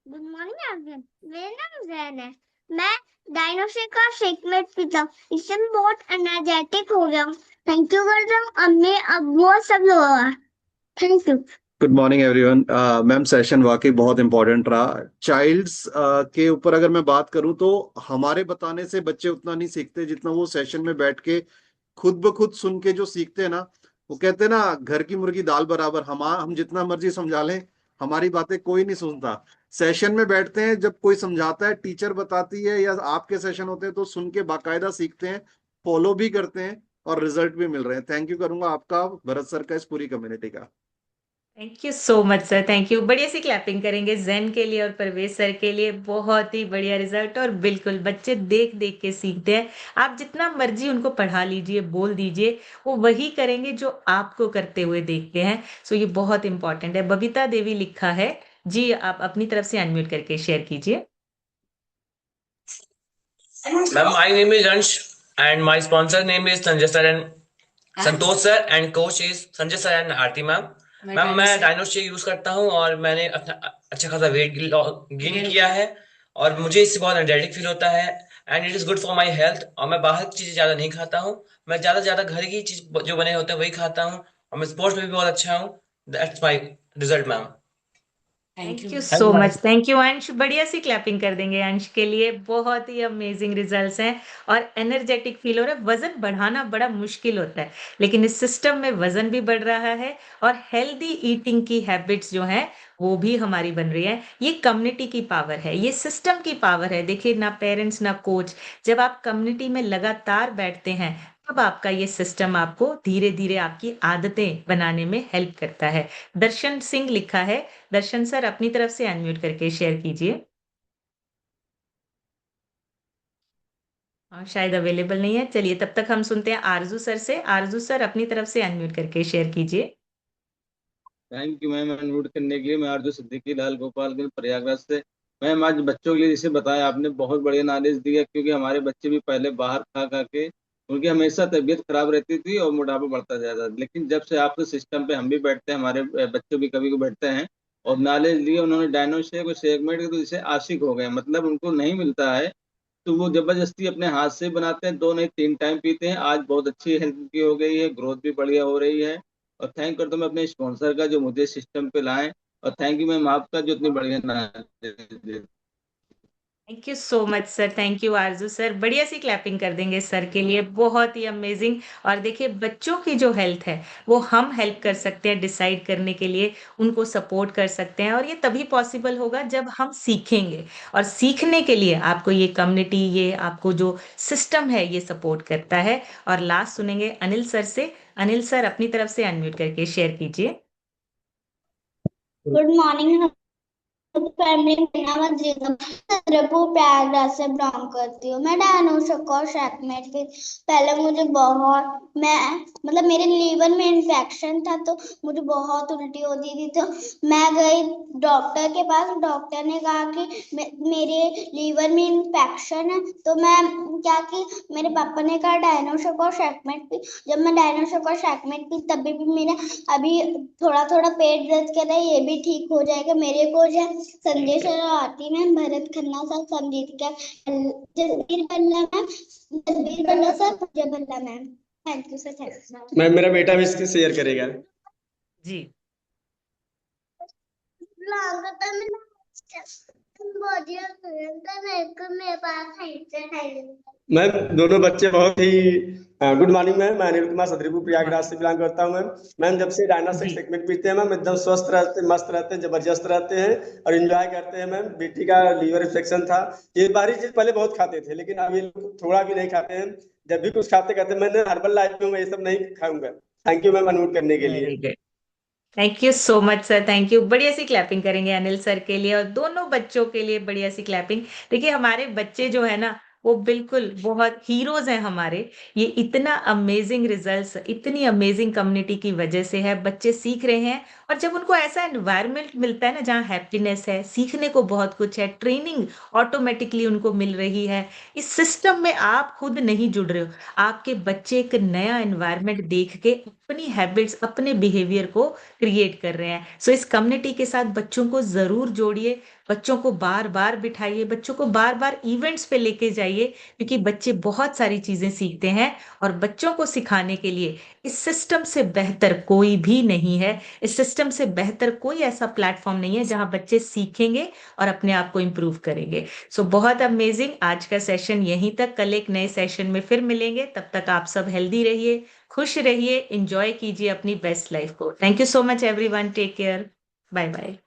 गुड मॉर्निंग एवरीवन, मेरा नाम जैन है। मैं डायनोसर का शेकमेट पीता हूँ, इससे मैं बहुत एनर्जेटिक हो गया हूँ। थैंक यू कर रहा हूँ अम्मी अब वो सब लोग। Thank you. Good morning everyone. Ma'am session वाकई बहुत इंपॉर्टेंट रहा। चाइल्ड्स के ऊपर अगर मैं बात करूं तो हमारे बताने से बच्चे उतना नहीं सीखते जितना वो सेशन में बैठ के खुद ब खुद सुन के जो सीखते हैं ना। वो कहते हैं ना, घर की मुर्गी दाल बराबर। हम जितना मर्जी समझा लें, हमारी बातें कोई नहीं सुनता। सेशन में बैठते हैं, जब कोई समझाता है, टीचर बताती है या आपके सेशन होते हैं, तो सुन के बाकायदा सीखते हैं, फॉलो भी करते हैं, और रिजल्ट भी मिल रहे हैं। थैंक यू करूंगा आपका, भरत सर का, इस पूरी कम्युनिटी का। Thank you so much sir. Thank you. बढ़िया सी क्लैपिंग करेंगे जैन के लिए और परवेज सर के लिए। बहुत ही बढ़िया रिजल्ट, और बिल्कुल बच्चे देख देख के सीखते हैं। आप जितना मर्जी उनको पढ़ा लीजिए, बोल दीजिए, वो वही करेंगे जो आपको करते हुए देखते हैं। सो ये बहुत इंपॉर्टेंट है। बबीता देवी लिखा है। जी आप अपनी तरफ से अनम्यूट करके शेयर कीजिए। Ma'am, my name is Ansh and my sponsor name is Sanjay sir and Santosh sir and coach is Sanjay sir and Aarti ma'am. Ma'am मैं डायनोस्टिक यूज करता हूँ और मैंने अपना अच्छा खासा वेट गेन किया है, और मुझे इससे बहुत एनर्जेटिक फील होता है। And it is good for my health. और मैं बाहर की चीजें ज्यादा नहीं खाता हूँ, मैं ज्यादा घर की चीज जो बने होते हैं वही खाता हूँ, और मैं स्पोर्ट्स में भी बहुत अच्छा हूँ। That's my result ma'am. Thank you so much, thank you अंश। बढ़िया सी क्लैपिंग कर देंगे अंश के लिए, बहुत ही अमेजिंग रिजल्ट्स हैं और एनर्जेटिक फील हो रहा है। वजन बढ़ाना बड़ा मुश्किल होता है, लेकिन इस सिस्टम में वजन भी बढ़ रहा है और हेल्दी ईटिंग की हैबिट्स जो हैं वो भी हमारी बन रही है। ये कम्युनिटी की पावर है, ये सिस्टम की पावर है। देखिए, ना पेरेंट्स ना कोच, जब आप कम्युनिटी में लगातार बैठते हैं तब आपका ये सिस्टम आपको धीरे धीरे आपकी आदतें बनाने में हेल्प करता है। दर्शन सिंह लिखा है। दर्शन सर, अपनी तरफ से अनम्यूट करके शेयर कीजिए। हाँ, शायद अवेलेबल नहीं है। चलिए, तब तक हम सुनते हैं आरजू सर से। आरजू सर, अपनी तरफ से अनम्यूट करके शेयर कीजिए। थैंक यू मैम अनम्यूट करने के लिए। मैं आरजू सिद्दीकी, लाल गोपालगंज, प्रयागराज से। मैम आज बच्चों के लिए जैसे बताया आपने, बहुत बढ़िया नॉलेज दिया, क्योंकि हमारे बच्चे भी पहले बाहर खा खा के उनकी हमेशा तबीयत खराब रहती थी और मोटापा बढ़ता जाता था। लेकिन जब से आपके सिस्टम पे हम भी बैठते हैं, हमारे बच्चे भी कभी कभी बैठते हैं और नॉलेज लिए, उन्होंने डायनो शेक और शेकमेट के तो जैसे आशिक हो गए। मतलब उनको नहीं मिलता है तो वो जबरदस्ती अपने हाथ से बनाते हैं, 2 नहीं 3 टाइम पीते हैं। आज बहुत अच्छी हेल्थ की हो गई है, ग्रोथ भी बढ़िया हो रही है। और थैंक करता हूँ मैं अपने स्पॉन्सर का जो मुझे सिस्टम पे लाए, और थैंक यू मैम आपका जो इतनी बढ़िया knowledge. Thank you so much sir, thank you Aarzoo sir. बढ़िया सी क्लैपिंग कर देंगे सर के लिए, बहुत ही अमेजिंग। और देखिए, बच्चों की जो हेल्थ है वो हम हेल्प कर सकते हैं डिसाइड करने के लिए, उनको सपोर्ट कर सकते हैं, और ये तभी पॉसिबल होगा जब हम सीखेंगे। और सीखने के लिए आपको ये कम्युनिटी, ये आपको जो सिस्टम है ये सपोर्ट करता है। और लास्ट सुनेंगे अनिल सर से। अनिल सर, अपनी तरफ से अनम्यूट करके शेयर कीजिए। गुड मॉर्निंग फैमिली, मेरा नाम जिगम चंद्रपुर प्रयागराज से बिलोंग करती हूँ। मैं डायनोसर और शेकमेट की पहले मुझे बहुत, मैं मतलब मेरे लीवर में इन्फेक्शन था तो मुझे बहुत उल्टी होती थी। तो मैं गई डॉक्टर के पास, डॉक्टर ने कहा कि मेरे लीवर में इन्फेक्शन है। तो मैं क्या कि मेरे पापा ने कहा डायनोसर और शेकमेट पी। जब मैं डायनोसर और शेकमेट पी तभी भी मेरा अभी थोड़ा थोड़ा पेट दर्द कर रहा है, ये भी ठीक हो जाएगा। मेरे को जो संजय सर, आरती मैम, भरत खन्ना सर, संगीत का जसबीर बल्ला मैम, जसबीर बल्ला सर, पूजा बल्ला ma'am. Thank you sir, thank you ma'am मेरा बेटा भी इसकी शेयर करेगा जी। मैम। दोनों बच्चे बहुत ही गुड मॉर्निंग मैम। मैं अनिल कुमार सदरीपुर प्रयागराज से बिलोंग करता हूँ मैम। मैम जब से डायनासेक सेगमेंट पीते हैं मैम, एकदम स्वस्थ रहते, मस्त रहते हैं, जबरदस्त रहते हैं और एंजॉय करते हैं मैम। बेटी का लीवर इन्फेक्शन था, ये बाहरी चीज पहले बहुत खाते थे, लेकिन अभी थोड़ा भी नहीं खाते हैं। जब भी कुछ खाते कहते मैंने हर्बल लाइफ में मैं ये सब नहीं खाऊंगा। थैंक यू मैम अनम्यूट करने के लिए। Very good, thank you so much sir, thank you. बढ़िया सी क्लैपिंग करेंगे अनिल सर के लिए और दोनों बच्चों के लिए बढ़िया सी क्लैपिंग। देखिए, हमारे बच्चे जो है ना वो बिल्कुल बहुत हीरोज हैं हमारे। ये इतना अमेजिंग रिजल्ट्स, इतनी अमेजिंग कम्युनिटी की वजह से है। बच्चे सीख रहे हैं और जब उनको ऐसा एनवायरनमेंट मिलता है ना जहाँ हैप्पीनेस है, सीखने को बहुत कुछ है, ट्रेनिंग ऑटोमेटिकली उनको मिल रही है। इस सिस्टम में आप खुद नहीं जुड़ रहे हो, आपके बच्चे एक नया एनवायरनमेंट देख के अपनी हैबिट्स, अपने बिहेवियर को क्रिएट कर रहे हैं। सो इस कम्युनिटी के साथ बच्चों को जरूर जोड़िए, बच्चों को बार बार बिठाइए, बच्चों को बार बार इवेंट्स पे लेके जाइए, क्योंकि बच्चे बहुत सारी चीजें सीखते हैं। और बच्चों को सिखाने के लिए इस सिस्टम से बेहतर कोई भी नहीं है, इस सिस्टम से बेहतर कोई ऐसा प्लेटफॉर्म नहीं है जहां बच्चे सीखेंगे और अपने आप को इम्प्रूव करेंगे। सो बहुत अमेजिंग। आज का सेशन यहीं तक, कल एक नए सेशन में फिर मिलेंगे। तब तक आप सब हेल्दी रहिए, खुश रहिए, एंजॉय कीजिए अपनी बेस्ट लाइफ को। Thank you so much everyone, take care, bye bye.